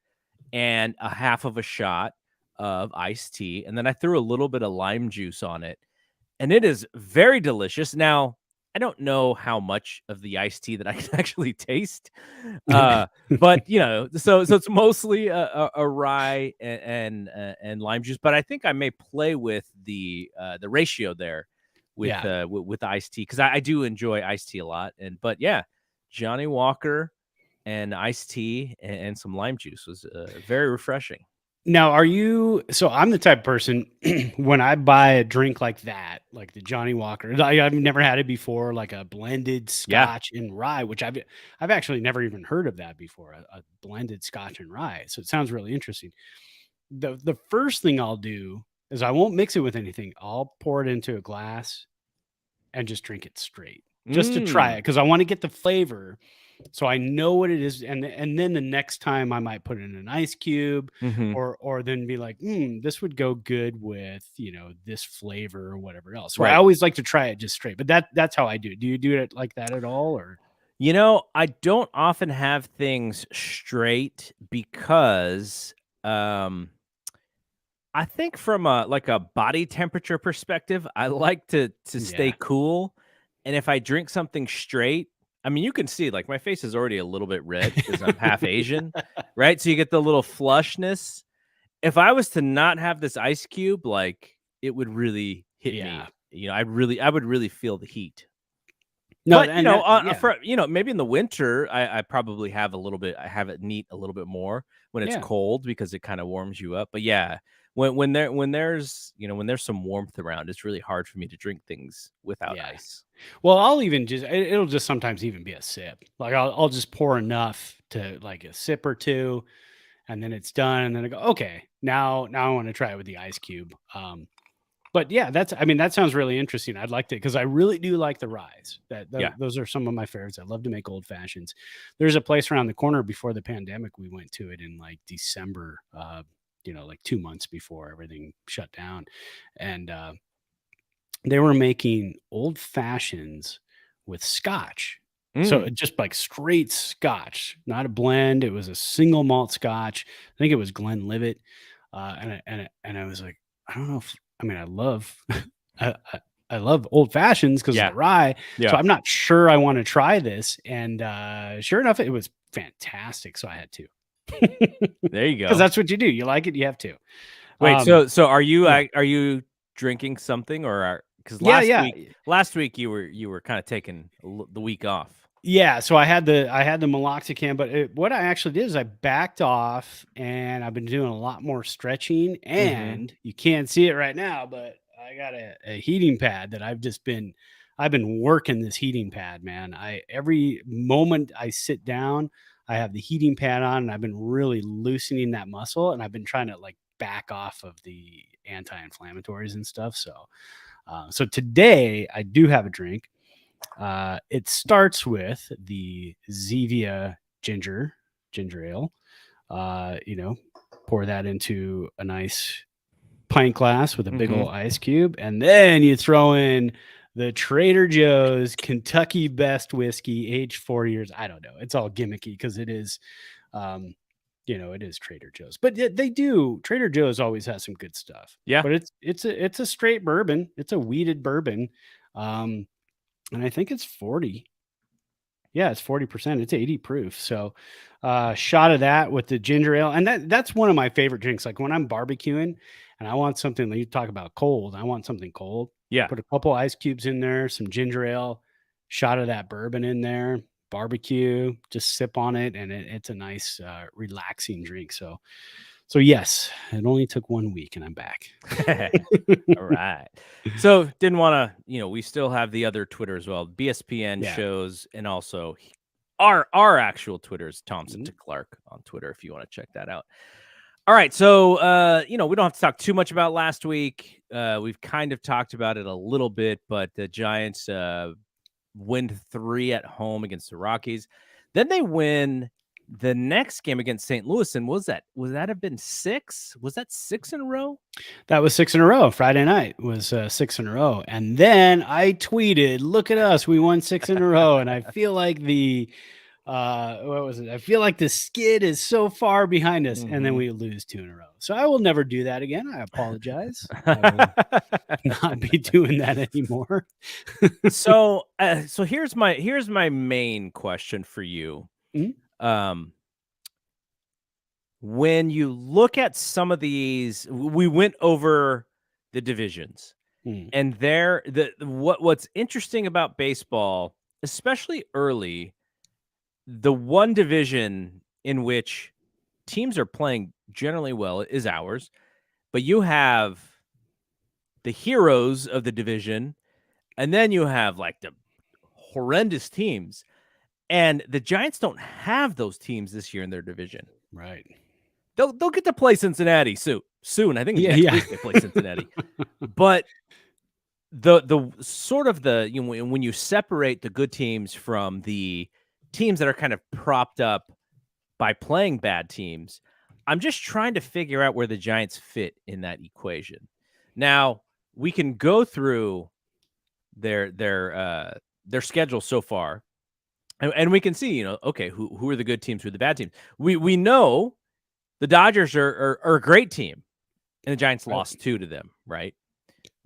and a half of a shot of iced tea. And then I threw a little bit of lime juice on it. And it is very delicious. Now, I don't know how much of the iced tea that I can actually taste, but so it's mostly a rye and lime juice. But I think I may play with the ratio there with iced tea because I do enjoy iced tea a lot. But Johnny Walker and iced tea and some lime juice was very refreshing. Now, so I'm the type of person when I buy a drink like that, like the Johnny Walker, I've never had it before, like a blended Scotch and rye, which I've actually never even heard of that before, a blended Scotch and rye. So it sounds really interesting. The first thing I'll do is I won't mix it with anything. I'll pour it into a glass and just drink it straight, just to try it, because I want to get the flavor. So I know what it is, and then the next time I might put in an ice cube, or then be like, this would go good with this flavor or whatever else. So I always like to try it just straight. But that's how I do it. Do you do it like that at all, or? I don't often have things straight because I think from a body temperature perspective, I like to stay cool, and if I drink something straight. I mean, you can see like my face is already a little bit red because I'm half Asian, right? So you get the little flushness. If I was to not have this ice cube, like it would really hit me. I would really feel the heat. No, but for maybe in the winter, I probably have I have it neat a little bit more when it's cold because it kind of warms you up. But when there's some warmth around, it's really hard for me to drink things without ice. Well, I'll even it'll just sometimes even be a sip. Like I'll just pour enough to like a sip or two, and then it's done. And then I go, okay, now I want to try it with the ice cube. But yeah, that sounds really interesting. I'd like to, because I really do like the ryes. Those are some of my favorites. I love to make old fashions. There's a place around the corner before the pandemic. We went to it in like December, like 2 months before everything shut down. And they were making old fashions with scotch. So just like straight scotch, not a blend. It was a single malt scotch. I think it was Glenlivet. And I was like, I don't know if, I love, I love old fashions because of the rye. So I'm not sure I want to try this. And sure enough, it was fantastic. So I had to. There you go. Because that's what you do. You like it, you have to. Wait, so are you drinking something, or because last week you were kind of taking the week off? Yeah, so I had the meloxicam, but what I actually did is I backed off, and I've been doing a lot more stretching, and you can't see it right now, but I got a heating pad that I've been working this heating pad, man. Every moment I sit down, I have the heating pad on, and I've been really loosening that muscle, and I've been trying to like back off of the anti-inflammatories and stuff. So today I do have a drink. It starts with the Zevia ginger ale. Pour that into a nice pint glass with a big old ice cube, and then you throw in the Trader Joe's Kentucky Best Whiskey, aged 4 years. I don't know. It's all gimmicky because it is, it is Trader Joe's. But Trader Joe's always has some good stuff. Yeah. But it's a straight bourbon. It's a wheated bourbon. And I think it's 40. Yeah, it's 40%. It's 80 proof. So shot of that with the ginger ale. And that's one of my favorite drinks. Like when I'm barbecuing and I want something, you talk about cold, I want something cold. Yeah. Put a couple ice cubes in there, some ginger ale, shot of that bourbon in there, barbecue, just sip on it. And it's a nice, relaxing drink. So yes, it only took 1 week and I'm back. All right. So didn't want to, we still have the other Twitter as well. BSPN shows, and also our actual Twitters, Thompson to Clark on Twitter, if you want to check that out. All right. So, we don't have to talk too much about last week. We've kind of talked about it a little bit, but the Giants win 3 at home against the Rockies. Then they win the next game against St. Louis. And would that have been 6? Was that 6 in a row? That was 6 in a row. Friday night was 6 in a row. And then I tweeted, look at us. We won 6 in a row. And I feel like what was it? I feel like the skid is so far behind us. And then we lose 2 in a row. So I will never do that again. I apologize. I will not be doing that anymore. So here's my main question for you. When you look at some of these, we went over the divisions, and what's interesting about baseball, especially early, the one division in which teams are playing generally well is ours, but you have the heroes of the division, and then you have like the horrendous teams. And the Giants don't have those teams this year in their division. Right. They'll get to play Cincinnati soon. I think next week they play Cincinnati. But the sort of when you separate the good teams from the teams that are kind of propped up by playing bad teams, I'm just trying to figure out where the Giants fit in that equation. Now, we can go through their schedule so far. And we can see, okay, who are the good teams, who are the bad teams. We know the Dodgers are a great team, and the Giants lost 2 to them, right?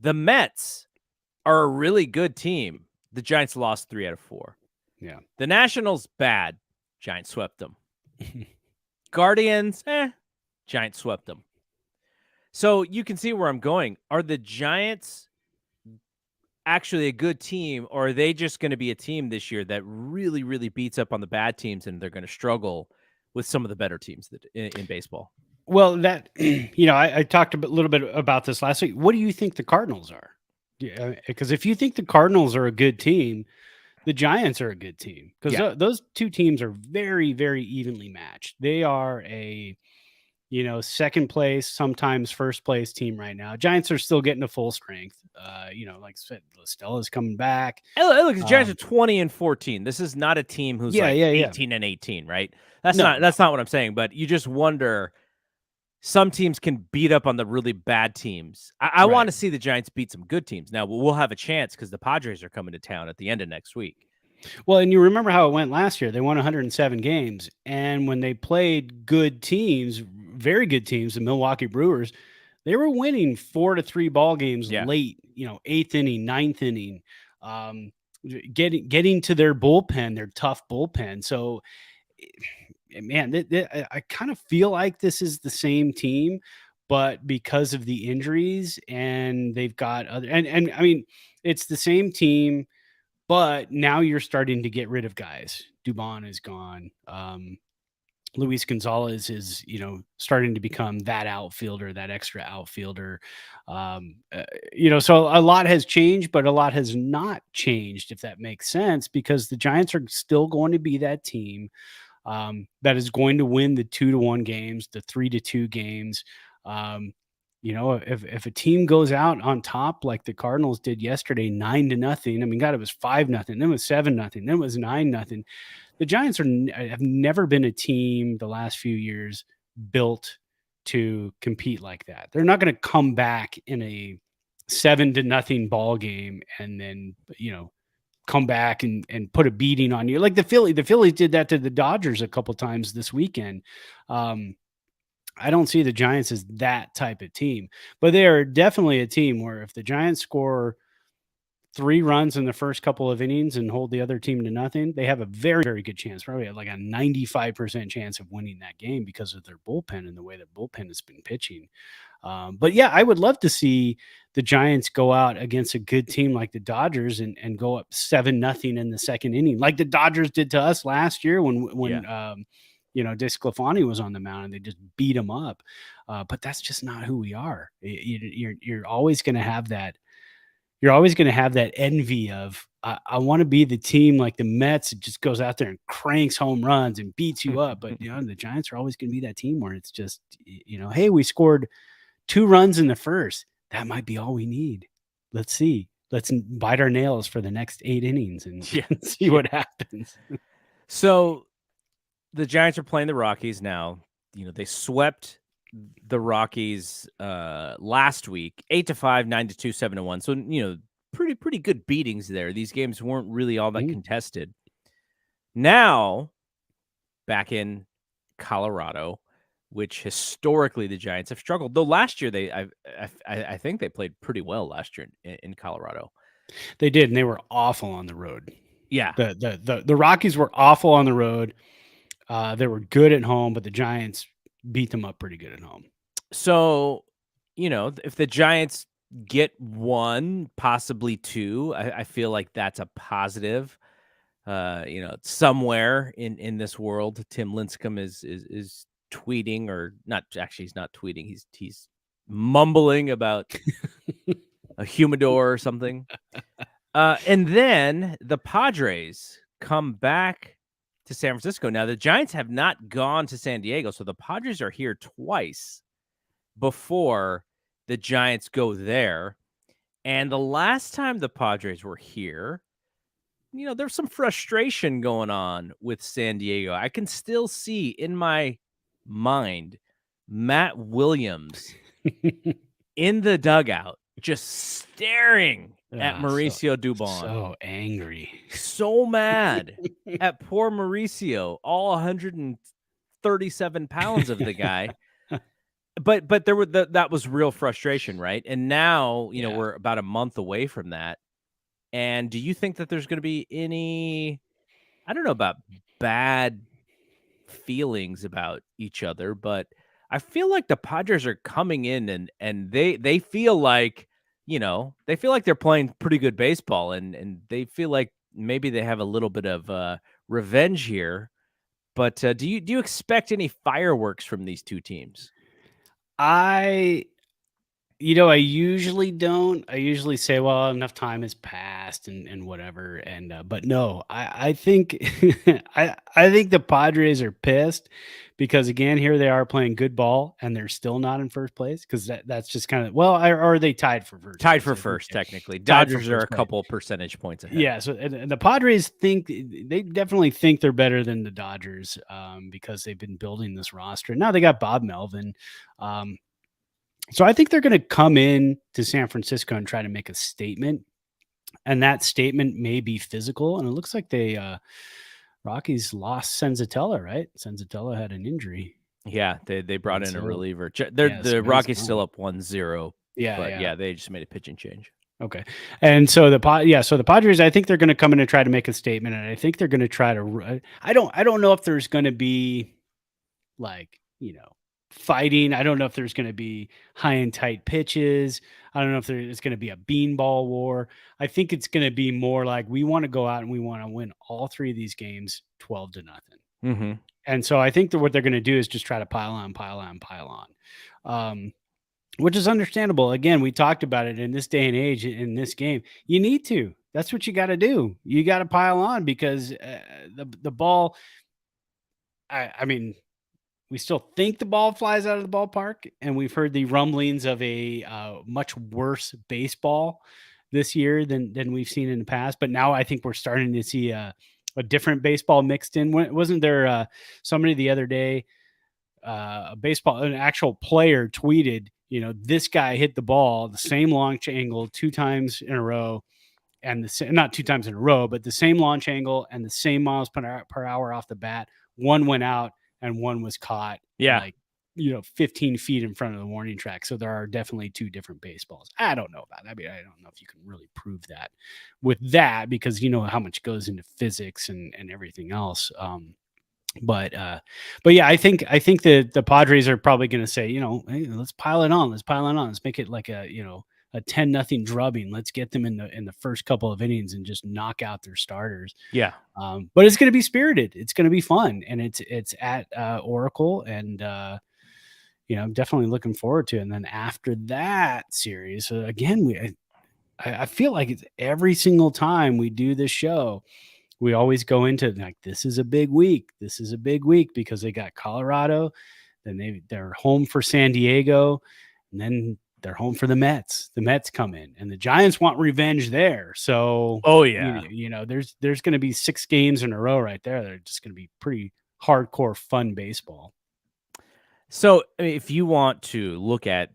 The Mets are a really good team. The Giants lost 3 out of 4. Yeah. The Nationals, bad. Giants swept them. Guardians, Giants swept them. So you can see where I'm going. Are the Giants actually a good team, or are they just going to be a team this year that really, really beats up on the bad teams, and they're going to struggle with some of the better teams in baseball? Well, that, I talked a little bit about this last week. What do you think the Cardinals are? Yeah, because if you think the Cardinals are a good team, the Giants are a good team, because those 2 teams are very, very evenly matched. They are second place, sometimes first place team right now. Giants are still getting to full strength. Like I said, Stella's coming back. Look, the Giants are 20-14. This is not a team who's 18-18, right? That's not what I'm saying. But you just wonder, some teams can beat up on the really bad teams. I want to see the Giants beat some good teams. Now we'll have a chance because the Padres are coming to town at the end of next week. Well, and you remember how it went last year. They won 107 games. And when they played good teams, very good teams, the Milwaukee Brewers, they were winning 4-3 ball games late, 8th inning, 9th inning, getting to their bullpen, their tough bullpen. So, man, I kind of feel like this is the same team, but because of the injuries and they've got other, and I mean, it's the same team. But now you're starting to get rid of guys. Dubon is gone. Luis Gonzalez is, starting to become that outfielder, that extra outfielder. So a lot has changed, but a lot has not changed, if that makes sense, because the Giants are still going to be that team that is going to win the 2-1 games, the 3-2 games. If a team goes out on top like the Cardinals did yesterday, 9-0. I mean, God, it was 5-0. Then it was 7-0. Then it was 9-0. The Giants have never been a team the last few years built to compete like that. They're not going to come back in a 7-0 ball game and then come back and put a beating on you like the Phillies did that to the Dodgers a couple times this weekend. I don't see the Giants as that type of team, but they are definitely a team where if the Giants score 3 runs in the first couple of innings and hold the other team to nothing, they have a very, very good chance, probably like a 95% chance of winning that game because of their bullpen and the way that bullpen has been pitching. But yeah, I would love to see the Giants go out against a good team like the Dodgers and go up 7-0 in the second inning, like the Dodgers did to us last year when DeSclafani was on the mound and they just beat him up. But that's just not who we are. You're always going to have that. You're always going to have that envy of, I want to be the team like the Mets. It just goes out there and cranks home runs and beats you up. But, the Giants are always going to be that team where it's just, hey, we scored 2 runs in the first. That might be all we need. Let's see. Let's bite our nails for the next 8 innings and see what happens. So, the Giants are playing the Rockies now. They swept the Rockies last week, 8-5, 9-2, 7-1. So, pretty good beatings there. These games weren't really all that contested. Now, back in Colorado, which historically the Giants have struggled. Though last year I think they played pretty well last year in Colorado. They did, and they were awful on the road. Yeah, the Rockies were awful on the road. They were good at home, but the Giants beat them up pretty good at home. So, if the Giants get 1, possibly 2, I feel like that's a positive. Somewhere in this world, Tim Lincecum is tweeting, or not. Actually, he's not tweeting. He's mumbling about a humidor or something. And then the Padres come back to San Francisco. Now, the Giants have not gone to San Diego, so the Padres are here twice before the Giants go there. And the last time the Padres were here, there's some frustration going on with San Diego. I can still see in my mind Matt Williams in the dugout just staring at Mauricio Dubon. So angry. So mad at poor Mauricio, all 137 pounds of the guy. But that was real frustration, right? And now, we're about a month away from that. And do you think that there's going to be any, I don't know about bad feelings about each other, but I feel like the Padres are coming in and they feel like, they feel like they're playing pretty good baseball and they feel like maybe they have a little bit of revenge here. But do you expect any fireworks from these two teams? I usually don't. I usually say, well, enough time has passed and whatever. And but no, I think I think the Padres are pissed because again, here they are playing good ball and they're still not in first place because that's just kind of or are they tied for first? Tied for first, technically. Dodgers are a couple percentage points ahead. Yeah, so and the Padres they definitely think they're better than the Dodgers because they've been building this roster. Now they got Bob Melvin. So I think they're going to come in to San Francisco and try to make a statement. And that statement may be physical. And it looks like Rockies lost Senzatella, right? Senzatella had an injury. Yeah, they brought in a reliever. The Rockies still up 1-0. Yeah, but they just made a pitching change. Okay. And so the Padres, I think they're going to come in and try to make a statement. And I think they're going to try to, I don't know if there's going to be fighting. I don't know if there's going to be high and tight pitches. I don't know if there's going to be a beanball war. I think it's going to be more like we want to go out and we want to win all 3 of these games 12-0. Mm-hmm. And so I think that what they're going to do is just try to pile on. Which is understandable. Again, we talked about it in this day and age in this game. You need to. That's what you got to do. You got to pile on because the ball. I mean, we still think the ball flies out of the ballpark, and we've heard the rumblings of a much worse baseball this year than we've seen in the past. But now I think we're starting to see a different baseball mixed in. Wasn't there somebody the other day, an actual player tweeted, this guy hit the ball the same launch angle 2 times in a row, and not 2 times in a row, but the same launch angle and the same miles per hour off the bat. One went out and one was caught 15 feet in front of the warning track. So there are definitely 2 different baseballs. I don't know about that. I mean, I don't know if you can really prove that with that because you know how much goes into physics and everything else. But yeah, I think the Padres are probably going to say, hey, let's pile it on. Let's make it like a 10-0 drubbing. Let's get them in the first couple of innings and just knock out their starters. Yeah. But it's going to be spirited. It's going to be fun. And it's at Oracle. And, I'm definitely looking forward to it. And then after that series, again, I feel like it's every single time we do this show, we always go into like, this is a big week. This is a big week because they got Colorado, then they're home for San Diego, and then they're home for the Mets. The Mets come in, and the Giants want revenge there. So, there's going to be 6 games in a row right there. They're just going to be pretty hardcore fun baseball. So, if you want to look at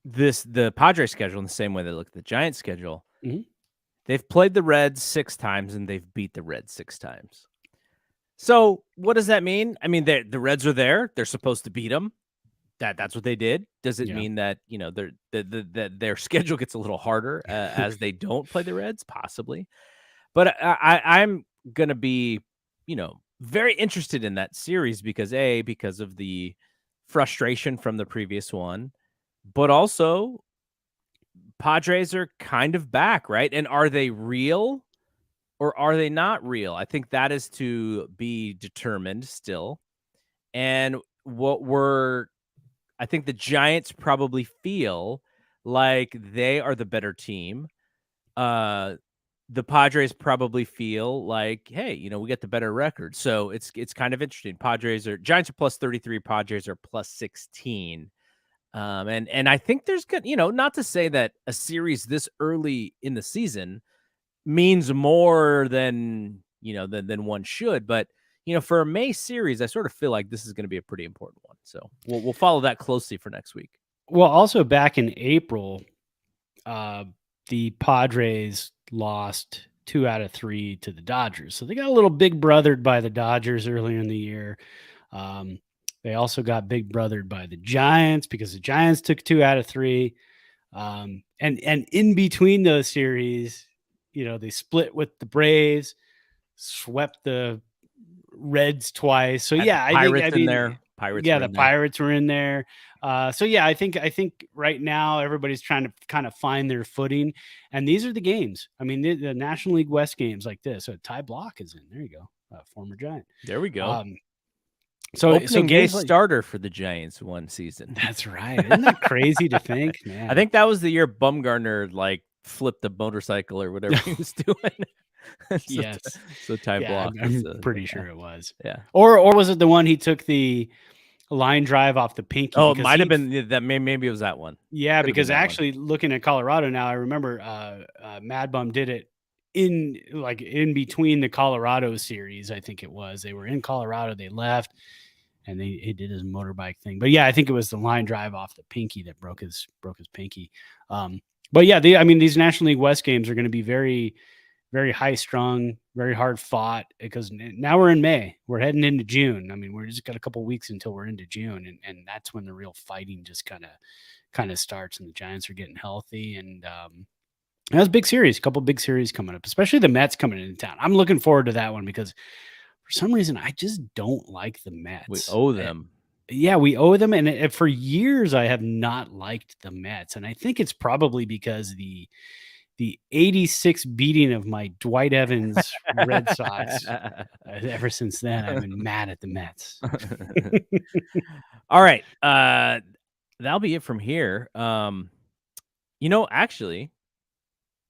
the Padres schedule in the same way they look at the Giants schedule, mm-hmm. They've played the Reds 6 times and they've beat the Reds 6 times. So what does that mean? I mean, the Reds are there. They're supposed to beat them. That's what they did. Does it mean that their schedule gets a little harder as they don't play the Reds? Possibly. But I'm gonna be very interested in that series because of the frustration from the previous one, but also Padres are kind of back, right? And are they real or are they not real? I think that is to be determined still. And I think the Giants probably feel like they are the better team. The Padres probably feel like, hey, we get the better record. So it's kind of interesting. Giants are plus 33, Padres are plus 16. And I think there's good, not to say that a series this early in the season means more than one should, but for a May series, I sort of feel like this is going to be a pretty important one. So we'll follow that closely for next week. Well, also back in April, the Padres lost 2 out of 3 to the Dodgers. So they got a little big brothered by the Dodgers earlier in the year. They also got big brothered by the Giants because the Giants took 2 out of 3. And in between those series, they split with the Braves, swept the Reds twice. So Pirates in there. Pirates were in there. I think right now everybody's trying to kind of find their footing, and these are the games. I mean, the National League West games like this. So Ty Block is in. There you go, former Giant. There we go. So opening day starter for the Giants one season. That's right. Isn't that crazy to think? Man. I think that was the year Bumgarner flipped a motorcycle or whatever he was doing. Yes. So Ty Block. I'm pretty sure it was. Yeah. Or was it the one he took the line drive off the pinky. Oh, it might have been that. Maybe it was that one. Yeah, because actually looking at Colorado now, I remember Mad Bum did it in between the Colorado series. I think it was they were in Colorado, they left, and he did his motorbike thing. But yeah, I think it was the line drive off the pinky that broke his pinky. But yeah, these National League West games are going to be very, very high strung, very hard fought, because now we're in May. We're heading into June. I mean, we're just got a couple weeks until we're into June, and that's when the real fighting just kind of starts, and the Giants are getting healthy. And that's a big series, a couple big series coming up, especially the Mets coming into town. I'm looking forward to that one because for some reason I just don't like the Mets. We owe them. Yeah, we owe them. And for years I have not liked the Mets. And I think it's probably because the 86 beating of my Dwight Evans Red Sox. Ever since then, I've been mad at the Mets. All right. That'll be it from here. Actually,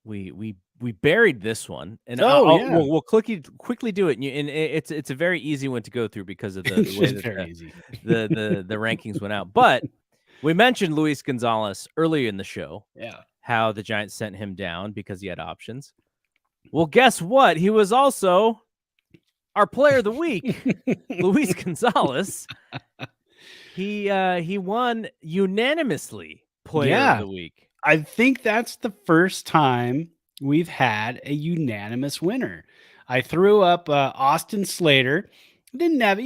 we buried this one, and we'll quickly do it. And it's a very easy one to go through because of the way that the rankings went out. But we mentioned Luis Gonzalez earlier in the show. Yeah. How the Giants sent him down because he had options. Well, guess what? He was also our player of the week, Luis Gonzalez. He won unanimously player of the week. I think that's the first time we've had a unanimous winner. I threw up Austin Slater. Didn't have, it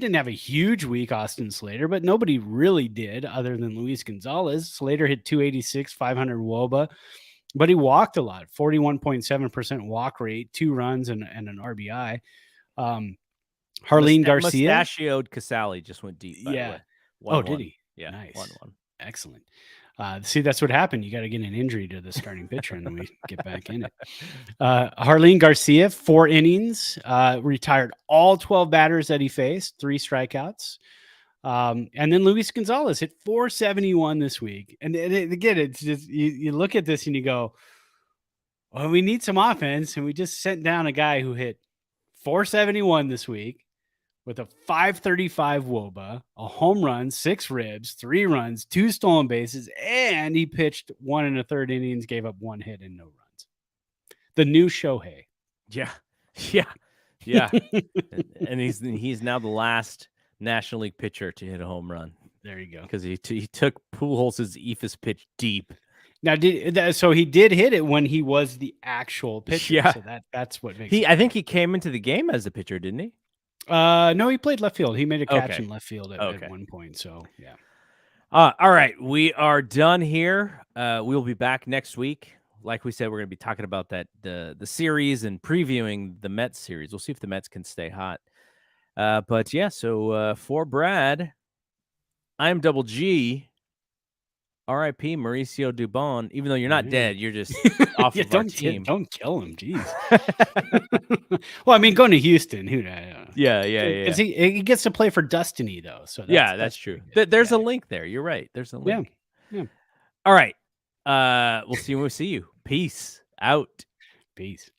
didn't have a huge week, Austin Slater, but nobody really did other than Luis Gonzalez. Slater hit 286, 500 WOBA, but he walked a lot, 41.7% walk rate, 2 runs and an RBI. Harleen Garcia. Mustachioed Casale just went deep. By the way. 1-1. Did he? Yeah. Nice. 1-1. Excellent. See, that's what happened. You got to get an injury to the starting pitcher, and then we get back in it. Harleen Garcia, 4 innings, retired all 12 batters that he faced, 3 strikeouts. And then Luis Gonzalez hit 471 this week. And again, it's just you look at this and you go, well, we need some offense. And we just sent down a guy who hit 471 this week with a 535 WOBA, a home run, 6 ribs, 3 runs, 2 stolen bases, and he pitched 1 1/3 innings, gave up 1 hit and no runs. The new Shohei. Yeah. And he's now the last National League pitcher to hit a home run. There you go. Because he took Pujols' eephus pitch deep. Now, so he did hit it when he was the actual pitcher. Yeah. So that's what makes I think he came into the game as a pitcher, didn't he? No, he played left field. He made a catch in left field at one point. So yeah. All right, we are done here. We'll be back next week. Like we said, we're going to be talking about the series and previewing the Mets series. We'll see if the Mets can stay hot. But yeah, so for Brad, I'm Double G. R.I.P. Mauricio Dubon. Even though you're not dead, you're just off of our team. Don't kill him, jeez. Well, I mean, going to Houston, who knows? Yeah. Because he gets to play for Destiny, though. So that's true. There's a link there. You're right. There's a link. Yeah. All right. We'll see you when we see you. Peace out. Peace.